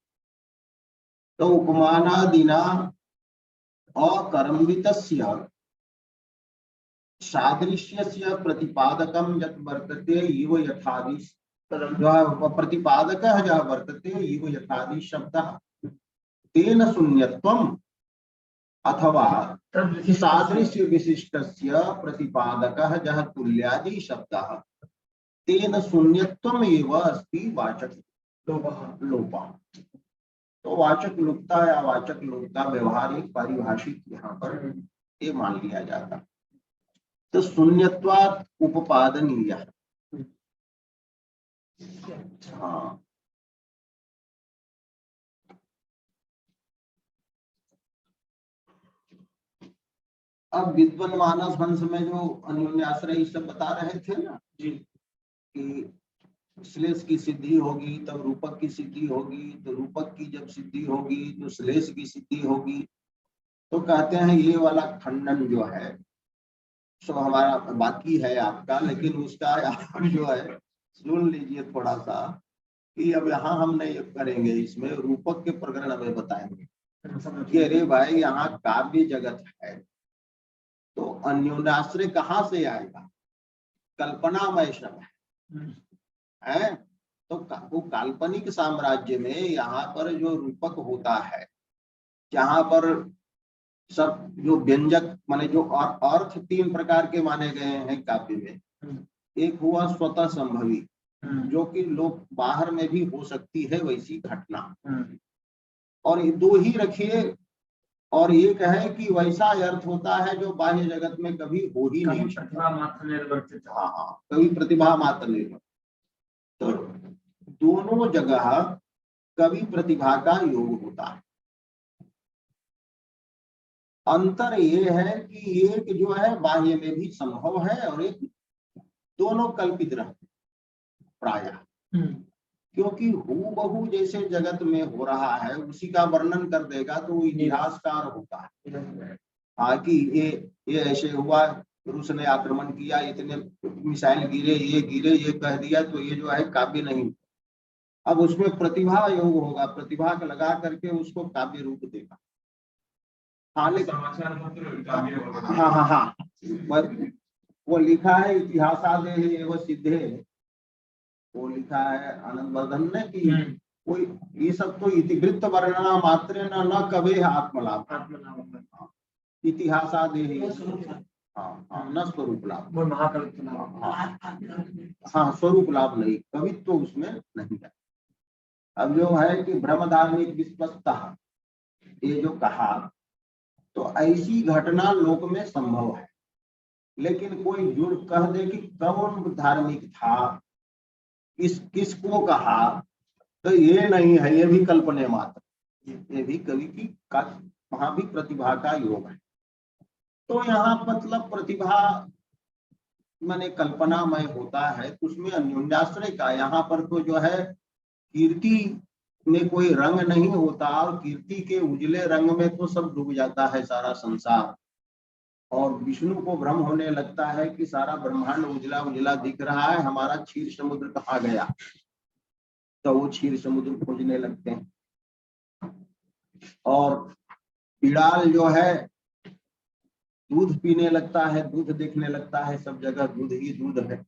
तो उपमानादिना अकर्मवितस्य सादृश्यस्य प्रतिपादकं यत् वर्तते इव यथादि प्रतिपादकः यः वर्तते इव यथादि शब्दः तेन शून्यत्वम् अथवा सादृश्य विशिष्टस्य प्रतिपादकः यः तुल्यादि शब्दः तेन शून्यत्वम् एव अस्ति वाचक लोपः। तो वाचक लुप्ता या वाचक लुप्ता व्यवहारिक पारिभाषिक यहाँ पर ये मान लिया जाता। तो शून्यत्वात् उपपादनीय। हाँ अब विद्वन मानस हंस में जो अन्योन्याश्रय सब बता रहे थे ना जी, कि श्लेष की सिद्धि होगी तब रूपक की सिद्धि होगी, तो रूपक की जब सिद्धि होगी तो श्लेष की सिद्धि होगी। तो कहते हैं ये वाला खंडन जो है सो हमारा बाकी है आपका, लेकिन उसका आप जो है सुन लीजिए थोड़ा सा कि अब यहाँ हम नहीं करेंगे, इसमें रूपक के प्रकरण में बताएंगे कि अरे भाई यहाँ काव्य जगत है तो अन्योन्याश्रय कहाँ से आएगा, कल्पनामय शब्द है। तो वो काल्पनिक साम्राज्य में यहाँ पर जो रूपक होता है, जहाँ पर सब जो व्यंजक माने जो अर्थ तीन प्रकार के माने गए हैं काव्य में। एक हुआ स्वतः संभवी, जो कि लोग बाहर में भी हो सकती है वैसी घटना, और ये दो ही रखिए, और एक है कि वैसा अर्थ होता है जो बाह्य जगत में कभी हो ही नहीं सकता। हाँ, कभी प्रतिभा मात्र निर्भर। तो दोनों जगह कवि प्रतिभा का योग होता है। अंतर ये है कि एक जो है बाह्य में भी संभव है और एक दोनों कल्पित रहते प्रायः, क्योंकि हूबहू जैसे जगत में हो रहा है उसी का वर्णन कर देगा तो वो इतिहासकार होता है। हाँ कि ये ऐसे हुआ, रूस ने आक्रमण किया, इतने मिसाइल गिरे, ये कह दिया, तो ये जो है काव्य नहीं। अब उसमें प्रतिभा योग होगा, प्रतिभा का लगा करके उसको काव्य रूप देगा। हाँ लेकिन हाँ वो लिखा है इतिहासादे एवं सिद्धे, वो लिखा है आनंद वर्धन ने कि कोई ये सब तो इतिवृत्त वर्णना मात्र न कवे आत्मलाभ, इतिहासादे न स्वरूप लाभ। हाँ स्वरूप लाभ नहीं, कवित्व तो उसमें नहीं है। अब जो है कि ब्रह्मधार्मिक विश्वस्तः ये जो कहा, तो ऐसी घटना लोक में संभव है, लेकिन कोई जुड़ कह दे कि कौन धार्मिक था, किसको कहा, तो ये नहीं है, ये भी कल्पना मात्र, ये भी कवि की वहां भी प्रतिभा का योग है। तो यहाँ मतलब प्रतिभा माने कल्पनामय होता है, उसमें अन्योन्याश्रय का यहाँ पर तो जो है कीर्ति में कोई रंग नहीं होता, और कीर्ति के उजले रंग में तो सब डूब जाता है सारा संसार, और विष्णु को भ्रम होने लगता है कि सारा ब्रह्मांड उजला उजला दिख रहा है, हमारा क्षीर समुद्र कहाँ गया, तो वो क्षीर समुद्र खोजने लगते हैं। और बिड़ाल जो है दूध पीने लगता है, दूध देखने लगता है, सब जगह दूध ही दूध है।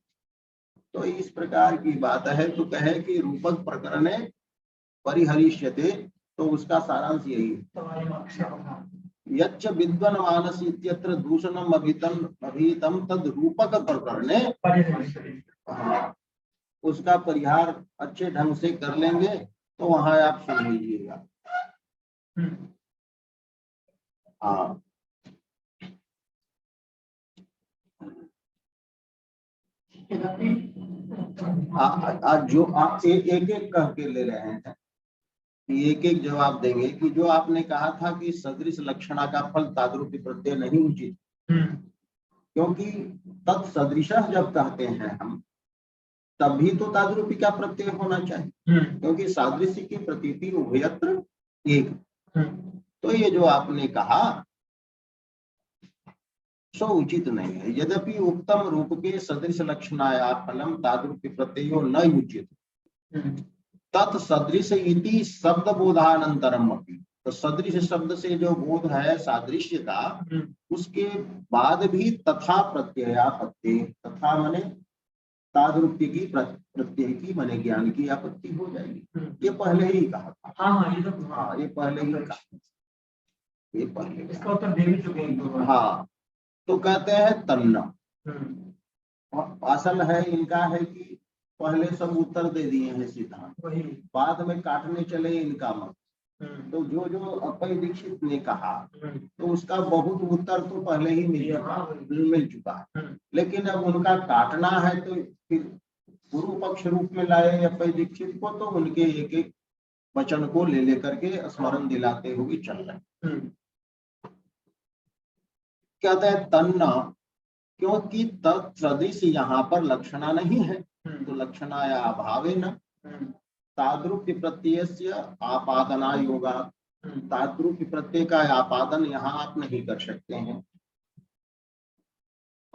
तो इस प्रकार की बात है। तो कहे कि रूपक प्रकरणे परिहरिष्यते, तो उसका सारांश यही है, यच्च विद्वन मानस इत्यत्र दूषणम अभितम तद रूपक प्रकरणे, उसका परिहार अच्छे ढंग से कर लेंगे तो वहां आप सुन लीजिएगा। हाँ आज जो आप एक एक कह के ले रहे हैं, एक एक जवाब देंगे कि जो आपने कहा था कि सदृश लक्षणा का फल तादृश प्रत्यय नहीं उचित, क्योंकि तत्सदृशः जब कहते हैं हम तभी तो तादृपी का प्रत्यय होना चाहिए, क्योंकि सादृश्य की प्रतीति उभयत्र एक। तो ये जो आपने कहा सो उचित नहीं है। यद्यपि उत्तम रूप के सदृश लक्षणाया फलम तादृक्य प्रत्ययो न युज्यते तत्सदृश इति शब्द बोधानंतरम अपि। तो सदृश शब्द से जो बोध है सादृश्य का, उसके बाद भी तथा प्रत्ययापत्ति, तथा मने तादृक्य की प्रत्यय की मने ज्ञान की आपत्ति हो जाएगी। ये पहले ही कहा था। हाँ ये तो हाँ ये पहले ही कहा, ये पहले इसका उत्तर दे भी चुके हैं। हाँ तो कहते हैं तन्ना, और असल है इनका है कि पहले सब उत्तर दे दिए हैं सिद्धांत, वही बाद में काटने चले इनका मत। तो जो जो अप्पय दीक्षित ने कहा तो उसका बहुत उत्तर तो पहले ही मिल चुका है, लेकिन अब उनका काटना है तो फिर पूर्व पक्ष रूप में लाए अप्पय दीक्षित को, तो उनके एक एक वचन को ले लेकर के स्मरण दिलाते हुए चल रहे। कहते हैं तन्ना, क्योंकि तत्सदृश यहाँ पर लक्षणा नहीं है, तो लक्षणाया अभावे न तादृक्य प्रत्यय आपादना योगा। तादृक्य प्रत्यय का आपादन यहाँ आप नहीं कर सकते हैं।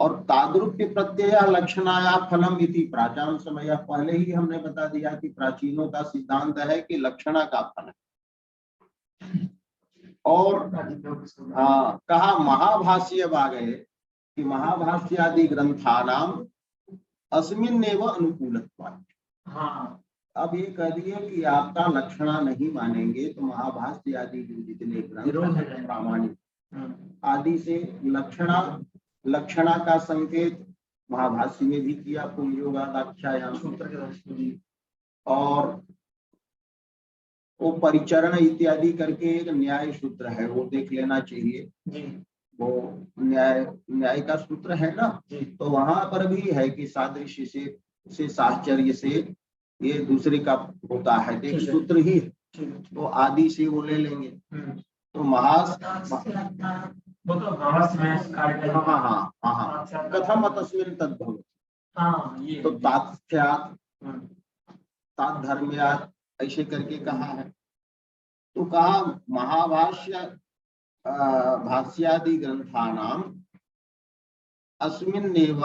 और तादृक्य प्रत्यय लक्षणाया फलम इति प्राचाम समय, पहले ही हमने बता दिया कि प्राचीनों का सिद्धांत है कि लक्षणा का फल है। और हाँ कहा महाभाष्य आ गए कि महाभाष्य आदि ग्रंथानाम अस्मिन्नेव अनुकूलत्वात्। हाँ अब ये कह दिए कि आपका लक्षणा नहीं मानेंगे तो महाभाष्य आदि जो जितने ग्रंथ प्रामाणिक आदि से लक्षणा का संकेत महाभाष्य में भी किया पुंजोगाख्यायाम सूत्र, और वो परिचरण इत्यादि करके एक न्याय सूत्र है, वो देख लेना चाहिए। वो न्याय का सूत्र है ना, तो वहां पर भी है कि सादृश्य से साहचर्य से ये दूसरे का होता है, एक सूत्र ही है, तो आदि से वो ले लेंगे। तो कथम तस्मिन् तद्भवति, तो तात्स्यात् ताद्धर्म्यात् ऐसे करके कहा है। तो कहा महाभाष्य भाष्यादि ग्रंथानाम अस्मिन्नेव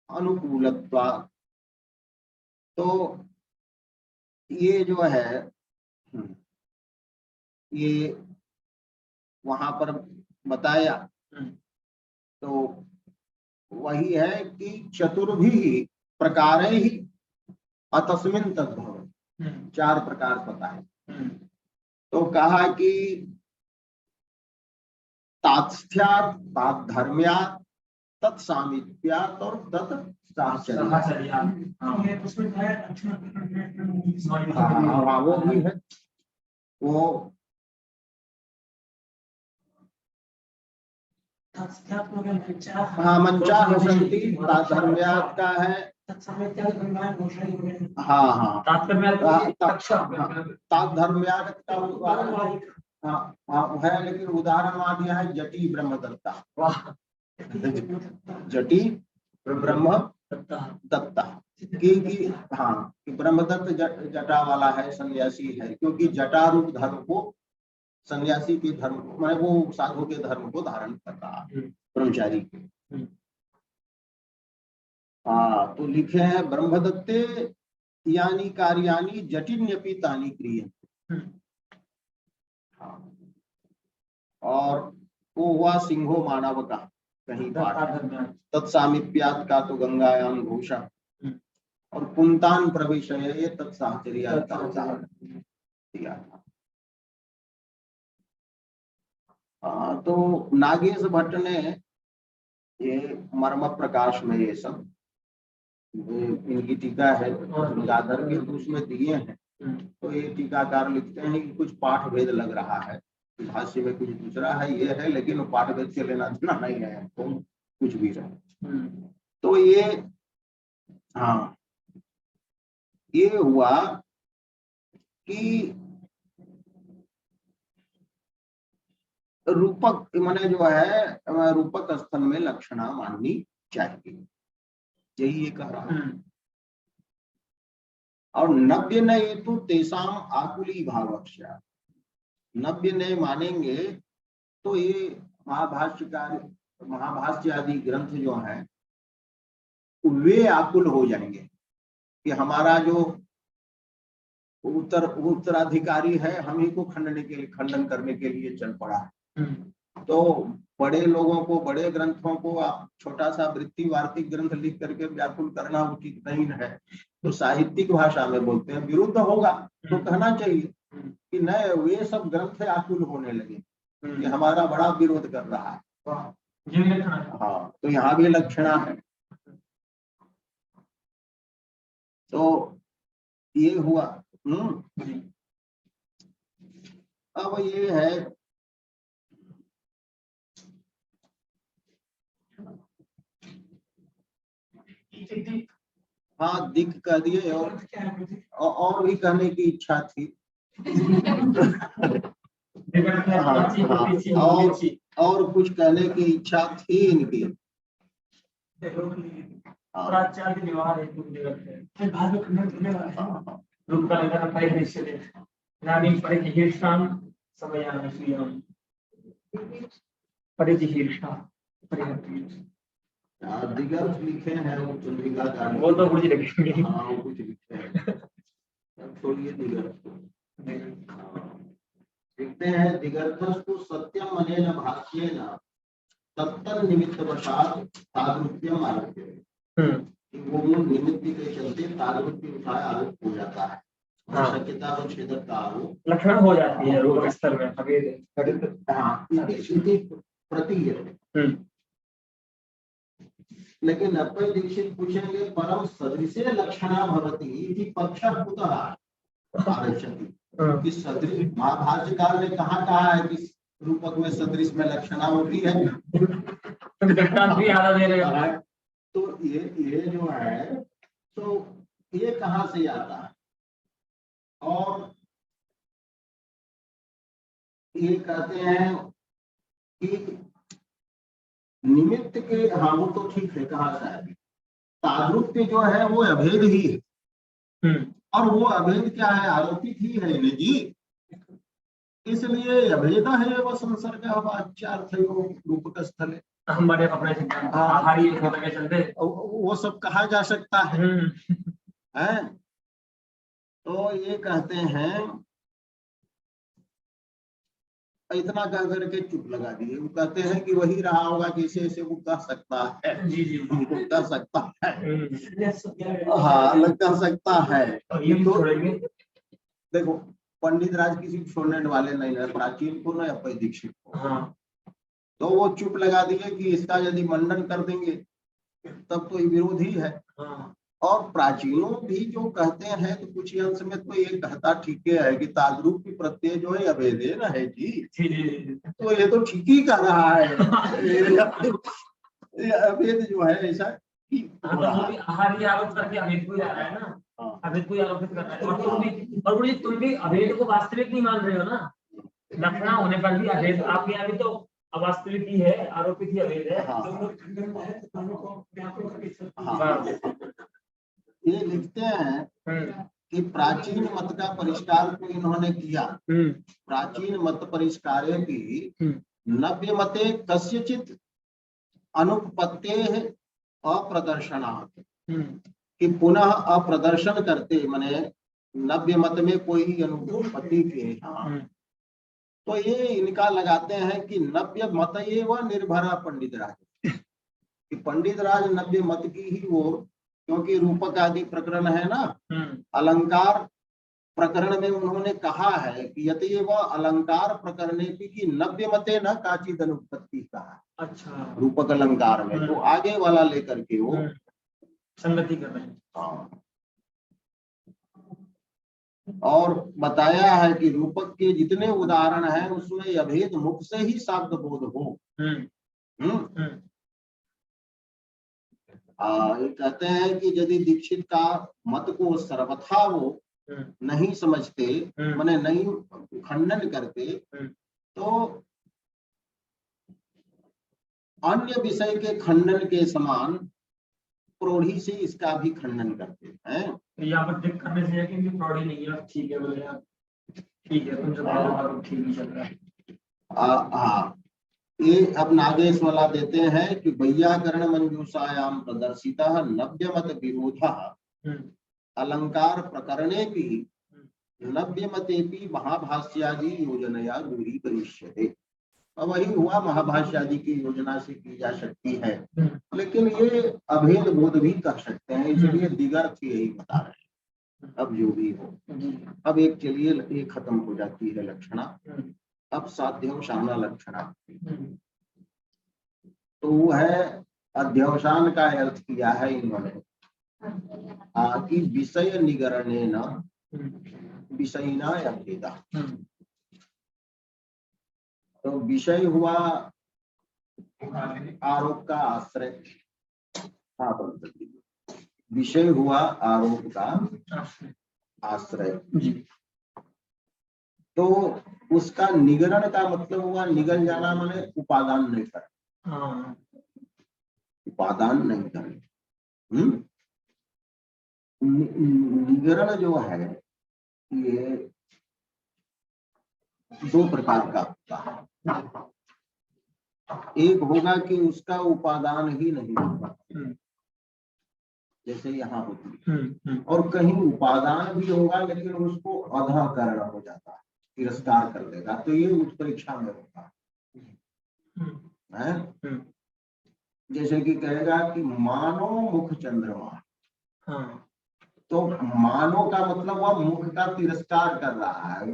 अनुकूलत्वात्। तो ये जो है ये वहां पर बताया, तो वही है कि चतुर्भी प्रकार ही अतस्मिन् तद्भव, 4 प्रकार बताए। तो कहा कि तात्स्थ्यात् ताद्धर्म्यात् तत्सामीप्यात् और तत्साहचर्यात्। वो भी है, वो मंचा हसंती ताद्धर्म्यात् का है। हाँ ताद्धर्म्यात् का है, लेकिन उदाहरण वहां दिया है जटी ब्रह्मदत्ता। जटी ब्रह्मदत्ता कि हाँ कि ब्रह्मदत्त जटा वाला है, सन्यासी है, क्योंकि जटा रूप धर्म को सन्यासी के धर्म माने वो साधु के धर्म को धारण कर रहा है, ब्रह्मचारी के। हाँ तो लिखे हैं ब्रह्मदत्ते यानी कार्यानि जटिन्यपि तानि क्रियन्ते। और वो हुआ सिंहो मानव का कहीं पाठ, तत्सामीप्यात् का तो गंगायाम घोषा, और पुंतान प्रवेश ये तत्साहचर्यात् का दिया था। तो नागेश भट्ट ने ये मर्म प्रकाश में ये सब इनकी टीका है गंगाधर के, तो उसमें दिए हैं। तो ये टीकाकार लिखते हैं कि कुछ पाठ भेद लग रहा है, भाष्य में कुछ दूसरा है, ये है, लेकिन पाठ भेद से लेना देना नहीं है, तो कुछ भी रहे। तो ये हाँ ये हुआ कि रूपक माने जो है रूपक स्थल में लक्षणा माननी चाहिए, यही ये कह रहा हूं। और नव्य न हेतु तेसाम आकुली भावक्ष्या, नव्य ने मानेंगे तो ये महाभाष्य आदि ग्रंथ जो हैं वे आकुल हो जाएंगे कि हमारा जो उत्तराधिकारी है हम ही को खंडन करने के लिए चल पड़ा है। तो बड़े लोगों को, बड़े ग्रंथों को आप छोटा सा वृत्ति वार्तिक ग्रंथ लिख करके व्याकुल करना उचित नहीं है। तो साहित्यिक भाषा में बोलते हैं विरुद्ध होगा तो कहना चाहिए कि नहीं, वे सब ग्रंथ आकुल होने लगे कि हमारा बड़ा विरोध कर रहा है। हाँ, तो यहाँ भी लक्षणा है। तो ये हुआ। अब ये है हाँ, दिक कह दिए और भी कहने की इच्छा थी। और कुछ कहने की इच्छा थी इनकी। दिगर्थ लिखे हैं वो चंद्रिका दान, वो तो कुछ लिखेंगे। हाँ, वो कुछ लिखे हैं। छोड़िए दिगर्थ को। लिखते हैं दिगर्थस्तु सत्यम अनेन भाष्येन तत्तन निमित्त वशात तादृत्यम आरोप्य। वो मूल निमित्त के चलते तादृत्य उठाए आरोप हो जाता है। शक्यता व छेदक का आरोप लक्षण हो जाती है रूप स्तर में अभेद। हाँ, इति प्रतीयते। लेकिन अप्पय दीक्षित पूछेंगे परम सदृशे लक्षणा भवति इति पक्षः कुतः आगच्छति। कि सदृश महाभाष्यकार ने कहा है कि रूपक में सदृश में लक्षणा होती है। दृष्टांत भी आधा दे रहे हैं। तो ये जो है तो ये कहाँ से आता है? और ये कहते हैं कि निमित्त के, हाँ वो तो ठीक है, कहा जाए तादृत्य जो है वो अभेद ही है। और वो अभेद क्या है? आरोपित ही है नहीं जी। इसलिए अभेद है वो संसर्ग वाच्यार्थ रूपक स्थल हमारे अपने चलते वो सब कहा जा सकता है। हैं? तो ये कहते हैं, इतना कह करके चुप लगा दिए। वो कहते हैं कि वही रहा होगा कि ऐसे वो कह सकता है। जी वो कह सकता है। हाँ, कह सकता है। ये छोड़ेंगे। देखो, पंडित राज किसी छोड़ने वाले नहीं है, प्राचीन को न अप्पय दीक्षित को। हाँ। तो वो चुप लगा दिए कि इसका यदि मंडन कर देंगे तब तो ये विरोध ही है। हाँ। और प्राचीनों भी जो कहते हैं तो कुछ अंश में तो ये कहता ठीक है कि ताद्रूप की प्रत्यय जो है अभेदेन है जी। तो ये तो ठीक ही कह रहा है। अभेद जो है ऐसा कि आरोप करके अभेद को ही आ रहा है ना। अभेद को ही आरोपित कर रहा है। और तुम भी अभेद को वास्तविक नहीं मान रहे हो ना। लक्षणा होने पर भी अभेद आपके यहाँ भी तो अवास्तविक ही है, आरोपित ही अभेद है। ये लिखते हैं कि प्राचीन मत का परिष्कार को इन्होंने किया। प्राचीन मत परिष्कारे की नव्य मते कस्यचित अनुपत्ते अप्रदर्शनात् कि पुनः अप्रदर्शन करते, माने नव्य मत में कोई अनुपत्ति के। तो ये इनका लगाते हैं कि नव्य मत एव निर्भरा पंडित राज, कि पंडित राज नव्य मत की ही वो, क्योंकि रूपक आदि प्रकरण है ना। अलंकार प्रकरण में उन्होंने कहा है कि यतएव अलंकार प्रकरण की नव्य मते न काचिद अनुपत्ति कहा। अच्छा। रूपक अलंकार में तो आगे वाला लेकर के वो संगति कर रहे हैं। हाँ। और बताया है कि रूपक के जितने उदाहरण हैं उसमें अभेद मुख से ही शाब्द बोध हो। ये कहते हैं कि यदि दीक्षित का मत को सर्वथा वो नहीं समझते, माने नहीं खंडन करते, तो अन्य विषय के खंडन के समान प्रौढ़ी से इसका भी खंडन करते हैं। यहाँ पर दिक्कत करने से कि प्रौढ़ी नहीं है, ठीक है बोले आप, ठीक है तुम जो ठीक ही चल रहा है। हाँ, ये अब नागेश वाला देते हैं कि वैयाकरण मंजूषायाम प्रदर्शितः नव्यमत विरोधः अलंकार प्रकरणेपि नव्यमतेपि महाभाष्यादि योजनया दूरी करिष्यते। अब वही हुआ, महाभाष्यादि की योजना से की जा सकती है, लेकिन ये अभेद बोध भी कर सकते हैं, इसलिए दिगर्थ यही बता रहे हैं। अब जो भी हो, अब एक चलिए ये खत्म हो जाती है लक्षणा, अब साध्यवसाना लक्षणा। तो वो है अध्यवसान का अर्थ किया है इन्होंने कि विषय निगरणे न विषयिना अभेदा। तो विषय हुआ आरोप का आश्रय, हाँ विषय हुआ आरोप का आश्रय। तो उसका निगरण का मतलब हुआ निगल जाना, माने उपादान नहीं कर, उपादान नहीं कर। निगरण जो है ये दो प्रकार का होता है। एक होगा कि उसका उपादान ही नहीं होगा, जैसे यहाँ होती है, और कहीं उपादान भी होगा लेकिन उसको अधःकरण हो जाता है, तिरस्कार कर देगा, तो ये उत्प्रेक्षा में होगा है। जैसे कि कहेगा कि मानो मुख चंद्रमा, तो मानो का मतलब वह मुख का तिरस्कार कर रहा है,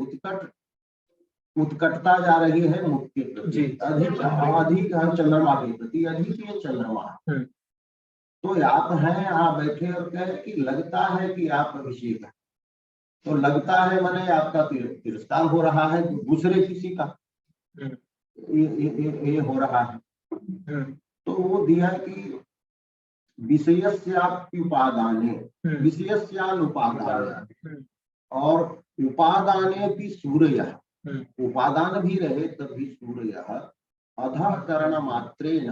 उत्कटता जा रही है मुख के प्रति, अधिक है चंद्रमा के प्रति, अधिक है चंद्रमा। तो आप हैं, आप बैठे और कहे कि लगता है कि आप अभिषेक है, तो लगता है माने आपका तिरस्कार हो रहा है दूसरे किसी का, ये हो रहा है। तो वो दिया कि विषयस्याप्युपादाने विषयस्यानुपादाने और उपादाने भी सूर्य, उपादान भी रहे तभी सूर्य अधःकरण मात्रेण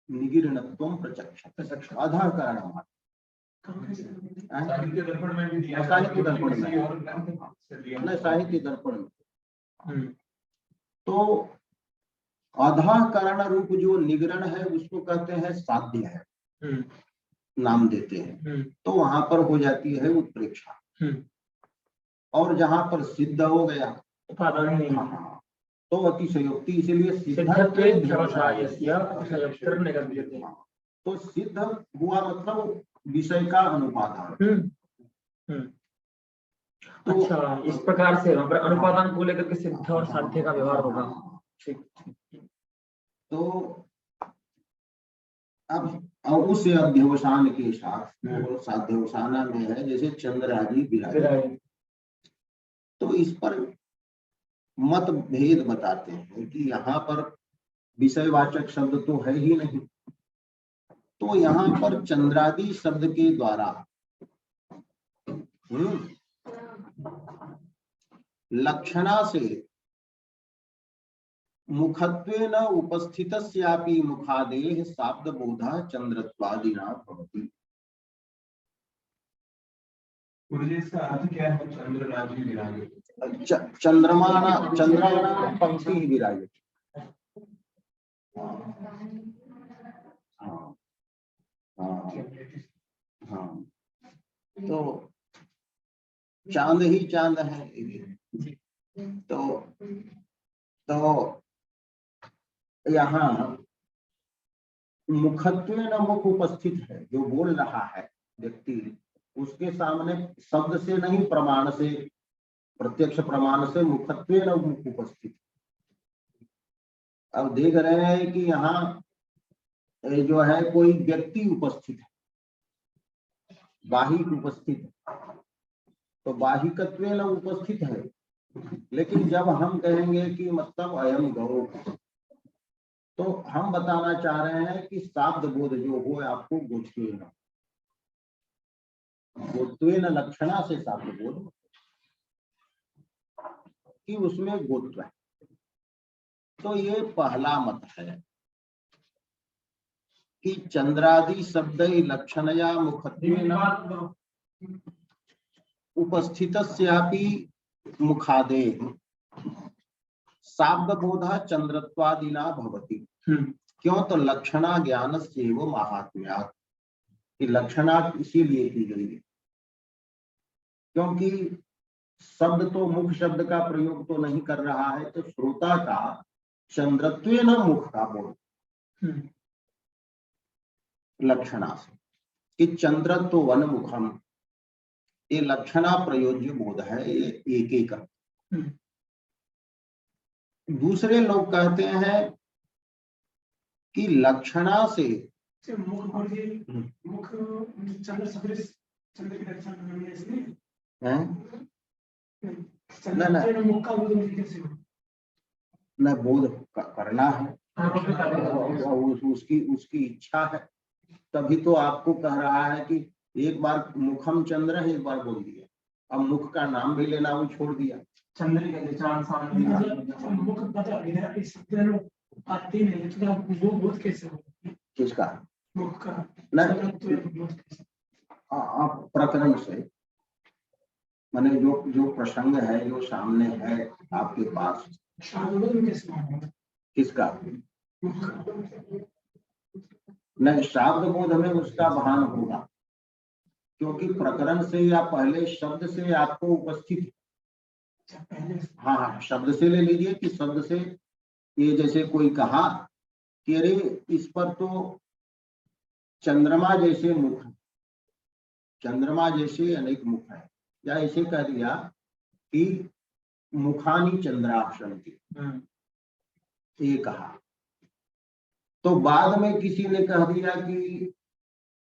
निगीर्णत्वं प्रचक्षते। अधःकरण मात्र साहित्य दर्पण में भी दिया, साहित्य दर्पण में, नहीं साहित्य दर्पण में। तो अधःकरण रूप जो निगरण है उसको कहते हैं साध्य है, नाम देते हैं। तो वहां पर हो जाती है उत्प्रेक्षा, और जहां पर सिद्ध हो गया उपादान नहीं, तो अतिशयोक्ति, इसलिए तो सिद्ध हुआ मतलब विषय का अनुपादान। तो अच्छा, इस प्रकार से वहां पर अनुपादान को लेकर के सिद्ध और साध्य का व्यवहार होगा। ठीक। तो अब उस अध्यवसान के साथ साध्यवसाना में है, जैसे चंद्र आदि विराज, तो इस पर मत भेद बताते हैं कि यहाँ पर विषयवाचक शब्द तो है ही नहीं, तो यहाँ पर चंद्रादि शब्द के द्वारा लक्षणा से मुखत्वेन उपस्थितस्यापि मुखादेः शाब्दबोधः चंद्रत्वादिना भवति। इसका अर्थ क्या है? चंद्रादि विराज, चंद्रमा पंक्ति विराज। हाँ, तो चांद ही चांद है। तो यहाँ मुखत्व न मुख उपस्थित है, जो बोल रहा है व्यक्ति, उसके सामने शब्द से नहीं प्रमाण से, प्रत्यक्ष प्रमाण से मुखत्व न मुख उपस्थित। अब देख रहे हैं कि यहाँ जो है कोई व्यक्ति उपस्थित है, बाहिक उपस्थित है, तो बाहिकत्व न उपस्थित है, लेकिन जब हम कहेंगे कि मतलब अयम गौ, तो हम बताना चाह रहे हैं कि शाब्द बोध जो हो आपको गोत्वेन लक्षणा से शाब्द बोध कि उसमें गोत्व है। तो ये पहला मत है कि चंद्रादि शब्द लक्षणया मुखत्वेन उपस्थितस्यापि मुखादेः शाब्दबोधः चंद्रत्वादिना भवति। क्यों? तो लक्षणा ज्ञान से वो महात्म्यात्, कि लक्षणा इसीलिए की गई है क्योंकि शब्द तो मुख शब्द का प्रयोग तो नहीं कर रहा है, तो श्रोता का चंद्रत्वेन मुख का बोध लक्षणा से, कि चंद्रत्व वन मुखम, ये लक्षणा प्रयोज्य बोध है, ये एक एक। दूसरे लोग कहते हैं कि लक्षणा से मुख मुख चंद्र सदृश, चंद्र के लक्षण मानने इसलिए हैं चंद्र मुख का बोध कैसे हो? न बोध करना है, हाँ, तो फिर करना उसकी उसकी इच्छा है, तभी तो आपको कह रहा है कि एक बार मुखम चंद्र है, एक बार बोल दिया, अब मुख का नाम भी लेना वो छोड़ दिया। चंद्र के चांद सामने मुख पता इधर इस शब्द आती नहीं, तो वो बोध कैसे हो? किसका? मुख का नहीं, बोध कैसे? आप प्रकरण से, माने जो प्रसंग है, जो सामने है आपके पास, शाब्द में कैसे मानना? किसका? मुख का नहीं, शाब्द बोध में उसका भान होगा, क्योंकि प्रकरण से या पहले शब्द से आपको उपस्थित, पहले हाँ शब्द से ले लीजिए कि शब्द से, ये जैसे कोई कहा कि अरे इस पर तो चंद्रमा जैसे मुख है, चंद्रमा जैसे अनेक मुख है, या ऐसे कह दिया कि मुखानी चंद्राक्षंति, ये कहा, तो बाद में किसी ने कह दिया कि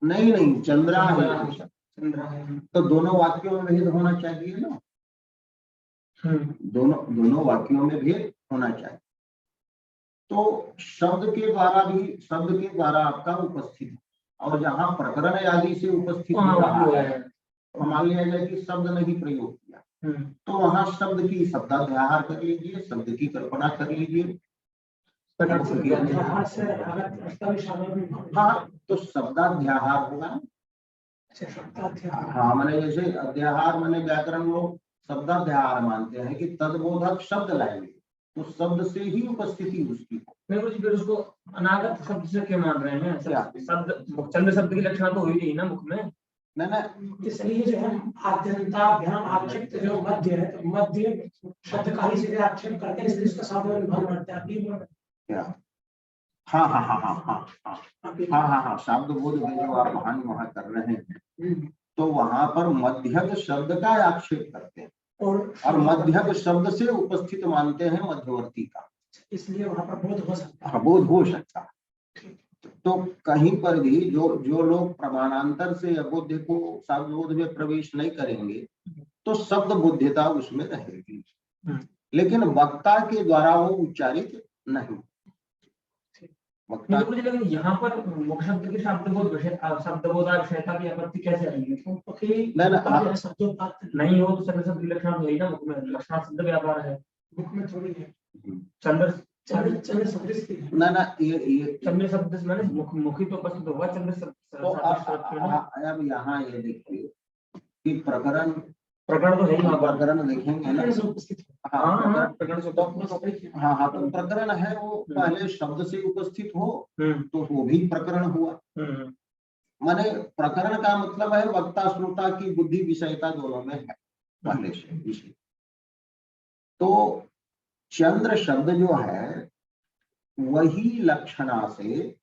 नहीं नहीं चंद्रा है, तो दोनों वाक्यों में भेद होना चाहिए ना, दोनों वाक्यों में भेद होना चाहिए। तो शब्द के द्वारा आपका उपस्थित है, और जहाँ प्रकरण आदि से उपस्थित हो रहा है, तो मान लिया जाए कि शब्द नहीं प्रयोग किया, तो वहां शब्द की शब्दाध्याहार कर लीजिए, शब्द की कल्पना कर लीजिए। हाँ, तो शब्दाध्याहार होगा ना। हाँ, मैंने जैसे अध्याहार मैंने व्याकरण लोग शब्दाध्याहार मानते हैं कि तदबोधक शब्द लाएंगे, तो शब्द से ही उपस्थिति उसकी हो। मेरे को फिर उसको अनागत शब्द से क्यों मान रहे हैं? शब्द चंद्र शब्द की लक्षण तो हुई नहीं ना मुख में। नहीं, इसलिए जो है आद्यंताभ्याम आक्षेप जो मध्य है, तो मध्य शब्द का ही से आक्षेप करते हैं, इसलिए उसका साधारण भाव बनता है। क्या? हाँ हाँ हाँ हाँ हाँ हाँ हाँ हाँ, शब्द बोध में जो आप वहां कर रहे हैं, तो वहां पर मध्यक शब्द का आक्षेप करते हैं, और मध्यक शब्द से उपस्थित मानते हैं मध्यवर्ती का, इसलिए वहां पर बोध हो सकता है। बोध हो सकता है। तो कहीं पर भी जो लोग प्रमाणांतर से अबोध्य को शब्द बोध में प्रवेश नहीं करेंगे, तो शब्द बुद्धिता उसमें रहेगी, लेकिन वक्ता के द्वारा वो उच्चारित नहीं। लेकिन यहाँ पर मुख शब्द के शब्दबोध विषयता की आपत्ति कैसे आएगी? नहीं हो तो चंद्र शब्द की लक्षण तो है ना मुख में, लक्षण शब्द व्यापार है, मुख में थोड़ी है। चंद्र ना ये चंद्र शब्द मैंने मुखी तो उपस्थित होगा चंद्र शब्द। तो अब यहाँ ये देखिए कि प्रकरण तो है, प्रकरण देखेंगे ना। हाँ, तो प्रकरण है वो पहले शब्द से उपस्थित हो, तो वो भी प्रकरण हुआ। माने प्रकरण का मतलब है वक्ता श्रोता की बुद्धि विषयता दोनों में है पहले से विषय। तो चंद्र शब्द जो है वही लक्षणा से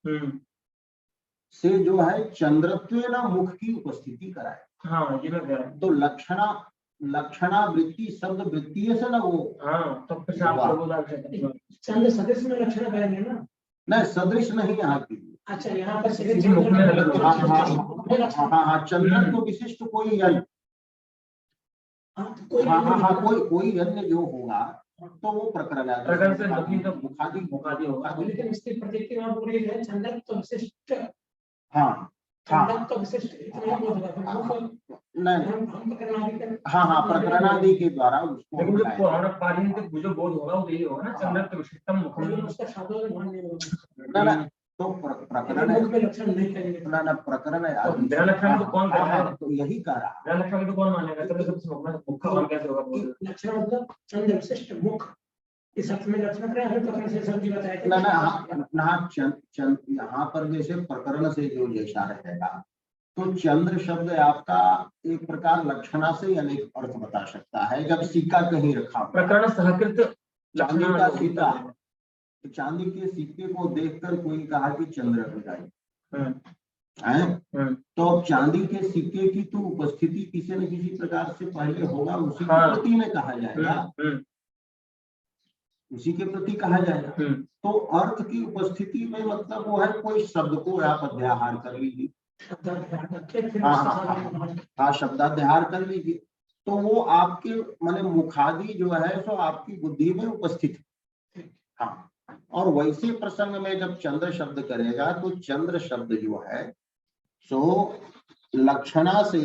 जो है चंद्रत्वेन मुख की उपस्थिति कराए। हाँ, ये मैं तो लक्षणा वृत्ति शब्द वृत्ति से ना वो। हाँ, तो चंद्र सदृश में लक्षण करेंगे ना। नहीं, सदृश नहीं यहाँ की। अच्छा, यहाँ पर हाँ, चंद्र तो विशिष्ट कोई अन्य, कोई अन्य जो होगा तो वो प्रकरण है, प्रकरण से मुखादि होगा। लेकिन इसकी प्रतीक वहाँ पूरी है चंद्र तो विशिष्ट। हाँ चंद्र तो विशिष्ट नहीं, हाँ प्रकरणादि के द्वारा उसको। लेकिन जो बोध होगा वो यही होगा ना, चंद्र तो विशिष्टम मुखम, उसका शब्द ना तो प्रकरण है, लक्षण नहीं करेंगे ना प्रकरण है। बिना लक्षण तो कौन कह रहा है? तो यही कह रहा है, बिना लक्षण तो कौन मानेगा? चंद्र शब्द से मुख का कैसे होगा? लक्षण मतलब चंद्र विशिष्ट मुख इस अर्थ में लक्षण क्या है? प्रकरण से समझी बताया था। ना यहाँ पर जैसे प्रकरण से जो जैसा रहेगा, तो चंद्र शब्द आपका एक प्रकार लक्षणा से अनेक अर्थ बता सकता है। जब सिक्का कहीं रखा हुआ, प्रकरण सहकृत चांदी लक्षणा का जो सिक्का, होता है। तो चांदी के सिक्के को देखकर कोई कहा कि चंद्र हो जाए, हम्म, तो अब चांदी के सिक्के की तो उपस्थिति किसी न किसी प्रकार से पहले होगा, उसी के हाँ। प्रति में कहा जाएगा, उसी के प्रति कहा जाएगा। तो अर्थ की उपस्थिति में मतलब वो है कोई शब्द को आप अध्याहार कर लीजिए, हाँ शब्दाध्याहार कर लीजिए, तो वो आपके माने मुखादि जो है सो आपकी बुद्धि में उपस्थित है। हाँ, और वैसे प्रसंग में जब चंद्र शब्द करेगा तो चंद्र शब्द जो है सो लक्षणा से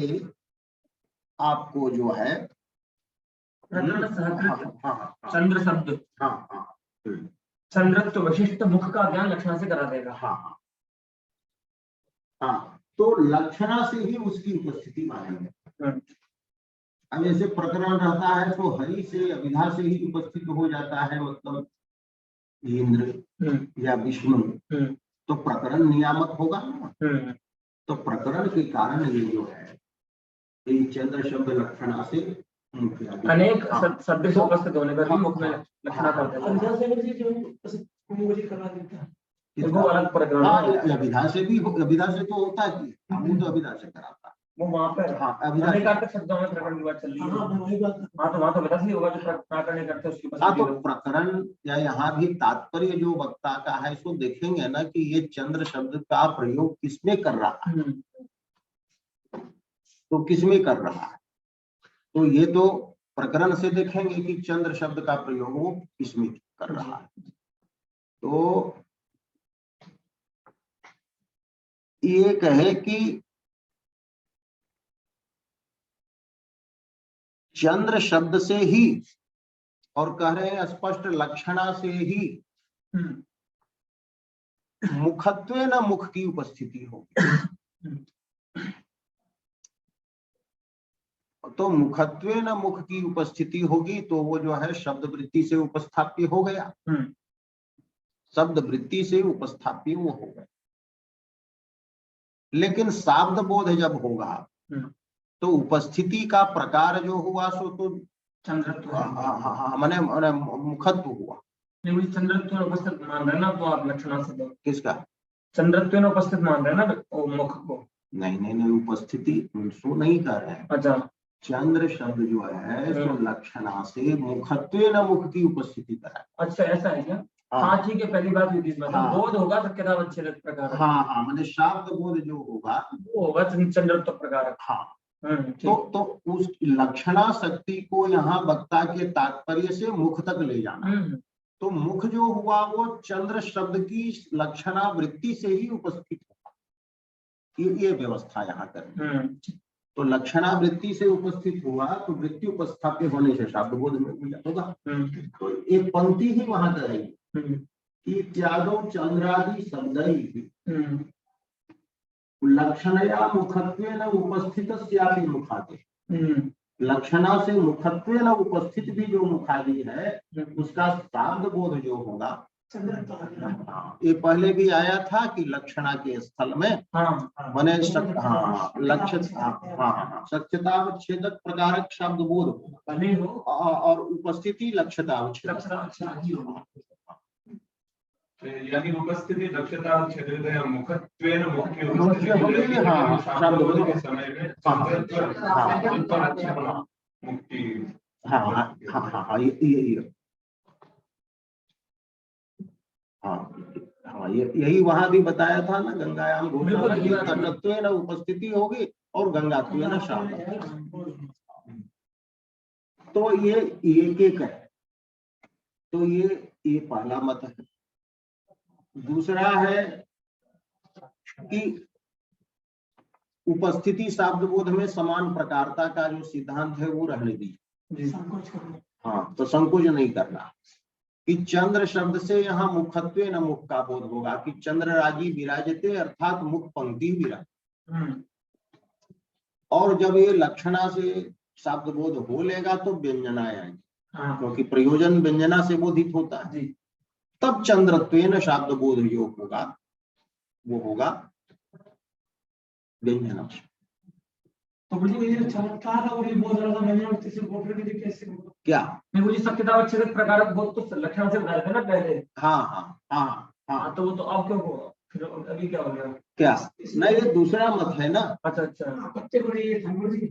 आपको जो है प्रकरण सहकृत चंद्र शब्द, हाँ चंद्रत्व वशिष्ठ मुख का ज्ञान लक्षणा से करा देगा। हाँ, तो लक्षणा से ही उसकी उपस्थिति मानेंगे। अब जैसे प्रकरण रहता है तो हरि से अभिधा से ही उपस्थित हो जाता है, मतलब इंद्र या विष्णु, तो प्रकरण नियामक होगा ना। तो प्रकरण के कारण ये जो है ये चंद्र शब्द लक्षणा से अनेक सदृश उपस्थित होने पर भी मुख में लक्षणा करते हैं। अभिधा से भी जो मुझे करवा देता है, वो अलग प्रकरण है। अभिधा से भी, अभिधा से तो होता है कि हम तो अभिधा से कराता है वो वहाँ पर हाँ अभिधा अनेकार्थ शब्दों में प्रकरण की बात चल रही है। हाँ, तो वहाँ तो अभिधा से ही होगा जो प्राकरण करते हैं उसकी हाँ, उपस्थिति तो प्रकरण या यहाँ भी तात्पर्य जो वक्ता का है इसको देखेंगे ना कि ये चंद्र शब्द का प्रयोग किसमें कर रहा है, तो किसमें कर रहा है, तो ये तो प्रकरण से देखेंगे कि चंद्र शब्द का प्रयोग वो किसमें कर रहा है। तो ये कहे कि चंद्र शब्द से ही, और कह रहे हैं स्पष्ट लक्षणा से ही मुखत्व न मुख की उपस्थिति होगी। तो मुखत्व न मुख की उपस्थिति होगी तो वो जो है शब्द वृत्ति से उपस्थाप्य हो गया, शब्द वृत्ति से उपस्थाप्य वो हो गया। लेकिन शाब्द बोध जब होगा तो उपस्थिति का प्रकार जो हुआ सो तो चंद्रत्व मैंने मुखत्व हुआ। नहीं, चंद्रत्व में उपस्थित मान रहे ना, तो आप लक्षणा से किसका चंद्रत्व में उपस्थित मान रहे ना मुख को? नहीं उपस्थिति सो नहीं कर रहे हैं। अच्छा, चंद्र शब्द जो है सो लक्षणा से मुखत्व न मुख की उपस्थिति करा। अच्छा, ऐसा है क्या? हाँ ठीक है, पहली बात हुई थी इसमें। बोध होगा तो किताब अच्छे प्रकार। हाँ मैंने शाब्द बोध जो होगा वो होगा चंद्रत्व प्रकार। हाँ, तो उस लक्षणा शक्ति को यहाँ वक्ता के तात्पर्य से मुख तक ले जाना। तो मुख जो हुआ वो चंद्र शब्द की लक्षणा वृत्ति से ही उपस्थित होगा, ये व्यवस्था यहाँ करनी। तो लक्षणा वृत्ति से उपस्थित हुआ तो वृत्ति उपस्थाप्य होने से शब्द बोध में होगा। तो एक पंक्ति ही वहां करेगी कि त्यागो चंद्रादि शब्द लक्षणया मुखत्व न उपस्थित मुखादि। लक्षणा से मुखत्व न उपस्थित भी जो मुखादि है उसका शाब्द बोध जो होगा। ये पहले भी आया था कि लक्षणा के स्थल में बने लक्ष्य सत्यतावच्छेदक प्रकारक शब्द बोध होगा और उपस्थिति लक्ष्यतावच्छेदक। यानी उपस्थिति दक्षता क्षेत्र या मुखत्वेन मुख की उपस्थिति के समय में मुक्ति। यही वहां भी बताया था ना, गंगायाम घोषणा उपस्थिति होगी और गंगात्वेन शाब्द। तो ये एक है, तो ये पहला मत है। दूसरा है कि उपस्थिति शाब्द बोध में समान प्रकारता का जो सिद्धांत है वो रहने दीजिए। हाँ, तो संकोच नहीं करना कि चंद्र शब्द से यहाँ मुखत्व न मुख का बोध होगा कि चंद्र राजी विराजते अर्थात मुख पंक्ति विराज। और जब ये लक्षणा से शब्द बोध हो लेगा तो व्यंजनाएं आएंगी। हाँ क्योंकि प्रयोजन व्यंजना से बोधित होता है, जी। तब चंद्रत्वेन शब्द बोध योग होगा, वो होगा व्यंजना। तो मुझे ये चमत्कार और ये बहुत ज्यादा मैंने से बोल रहे थे कैसे होगा? क्या? नहीं मुझे सत्यता अच्छे प्रकार बहुत तो लक्षण से बताए थे ना पहले। हाँ हाँ हाँ हाँ। हाँ तो वो तो अब क्यों हुआ फिर अभी क्या हो गया? क्या? नहीं, ये दूसरा मत है ना। अच्छा अच्छा। पत्ते को ये ठाकुर जी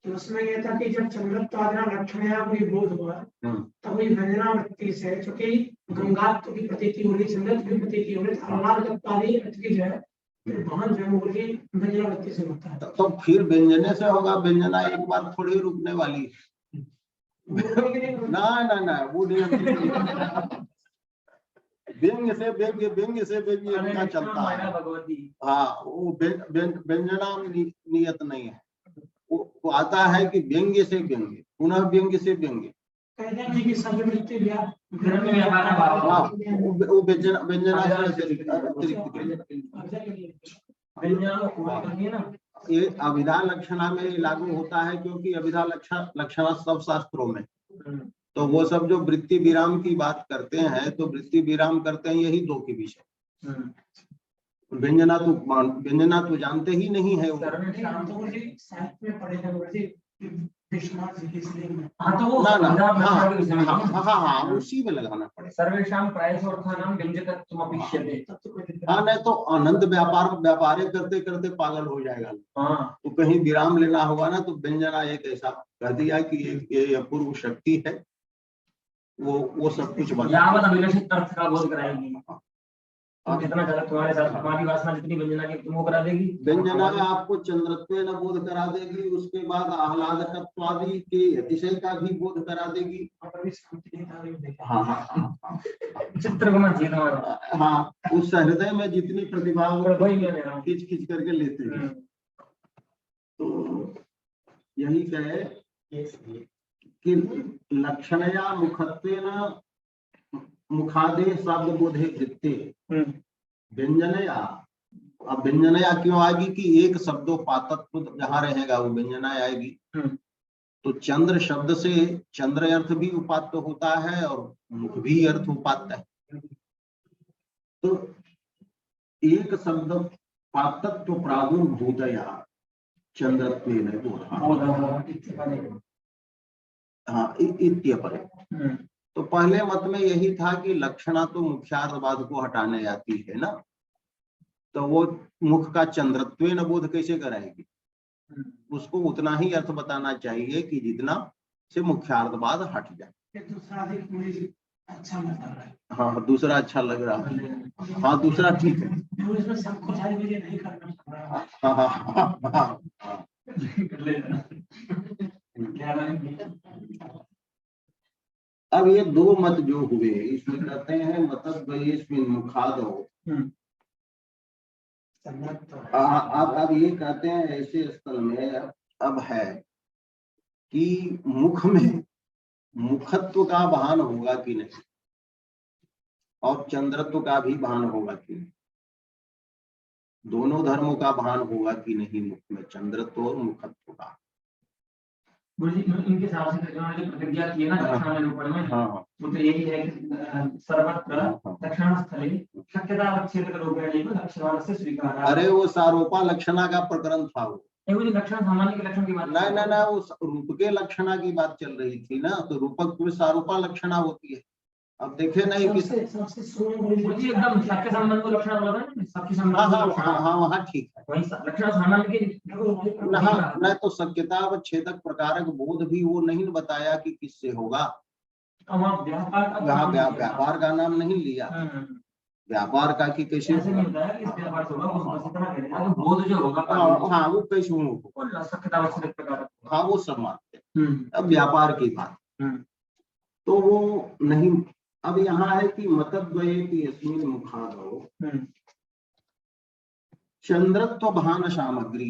तो उसमें ये था कि जब चंद्रत्वादना लक्षण या कोई बोध हुआ तब वही व्यंजनावृत्ति से, क्योंकि गंगात्व की प्रतीति हो रही, चंद्रत्व की प्रतीति हो रही, आह्लादकत्वादी अतिरिक्त है वहां जो है वो भी व्यंजनावृत्ति से होता है। तो फिर व्यंजने से होगा, व्यंजना एक बार थोड़ी रुकने वाली है। ना ना ना, वो नियम नहीं है। व्यंग्य से व्यंग्य, व्यंग्य से व्यंग्य इनका चलता है। भगवती। हाँ, वो व्यंजना नियत नहीं है, वो आता है कि व्यंग्य से व्यंग्य, पुनः व्यंग्य से व्यंग्य। कहते हैं कि शब्दवृत्ति धर्म में हमारा भाव। हाँ, वो व्यंजना से अतिरिक्त है ना। ये अभिधा लक्षणा में लागू होता है, क्योंकि अभिधा लक्षणा सब शास्त्रों में, तो वो सब जो वृत्ति विराम की बात करते हैं तो वृत्ति विराम करते हैं यही दो के विषय। व्यंजना तो जानते ही नहीं है वो। साहित्य में पढ़े हैं हाँ तो वो ना ना, हाँ के विषय में हाँ हाँ हाँ, उसी में लगाना पड़ेगा। सर्वेषां प्रायसोऽर्थानां व्यंजकत्वमपीक्ष्यते। हाँ, नहीं तो अनंत व्यापार करते करते पागल हो जाएगा। हाँ तो कहीं विराम लेना होगा ना, तो व्यंजना एक ऐसा कह दिया कि ये अपूर्व शक्ति है, वो सब कुछ यावत अभिलषित अर्थ का बोध कराएगी। जितना ज्यादा तुम्हारे साथ तुम्हारी वासना जितनी व्यंजना की तुम वो करा देगी। व्यंजना में आपको चंद्रत्वेन बोध करा देगी, उसके बाद आह्लादकत्वादि के अतिशय का भी बोध करा देगी। हाँ हाँ हाँ, चित्र को मत जीना। हाँ, उस हृदय में जितनी प्रतिभा खींच खींच करके लेते हैं। तो यही कहे कि लक्षणया मुखत्वेन मुखादे शब्द बोधे वृत्ते व्यंजनया। अब व्यंजनया क्यों आएगी कि एक शब्दोपातत्व जहां रहेगा वो व्यंजना आएगी। तो चंद्र शब्द से चंद्र अर्थ भी उपात्त होता है और मुख भी अर्थ उपात्त है। तो एक शब्द पातत्व प्रादुर्भूतया चंद्रत्वेन बोधा। हाँ, इत्यपरे। तो पहले मत में यही था कि लक्षणा तो मुख्यार्थवाद को हटाने आती है ना, तो वो मुख का चंद्रत्वेन बोध कैसे कराएगी? उसको उतना ही अर्थ बताना चाहिए कि जितना से मुख्यार्थवाद हट जाए। दूसरा अधिक अच्छा लग रहा है। हाँ, दूसरा अच्छा लग रहा है। हाँ, दूसरा ठीक है। इसमें सबको नहीं करना पड़ रहा है। हाँ हाँ हाँ हाँ। अब ये दो मत जो हुए इसमें कहते हैं मतद्वयेस्मिन् मुखादो। अब ये कहते हैं ऐसे स्थल में अब है कि मुख में मुखत्व का भान होगा कि नहीं और चंद्रत्व का भी भान होगा कि नहीं, दोनों धर्मों का भान होगा कि नहीं मुख में, चंद्रत्व और मुखत्व का। इनके हिसाब से जो प्रतिज्ञा की है ना लक्षण निरूपण में, वो तो यही है कि सर्वत्र लक्षण स्थले शक्यता अवच्छेदक रूपेण लक्षण से स्वीकार। अरे वो सारोपा लक्षणा का प्रकरण था वो। नहीं, वो लक्षण सामान्य के लक्षण की बात नहीं, वो रूप के लक्षणा की बात चल रही थी ना, तो रूपक में सारोपा लक्षणा होती है। अब देखे नहीं कि एकदम सबके संबंध को लक्षण बोला ना, सबके संबंध। हाँ, वहाँ ठीक है। वही लक्षण सामान्य के नहीं तो शक्यता छेदक प्रकारक बोध भी वो नहीं बताया कि किससे होगा। व्यापार का नाम नहीं लिया, व्यापार का कि कैसे होगा। हाँ, वो कैसे होगा, हाँ वो सब मानते हैं। अब व्यापार की बात तो वो नहीं। अब यहाँ है कि मतद्वयेस्मिन् मुखादो चंद्रत्व भान सामग्री,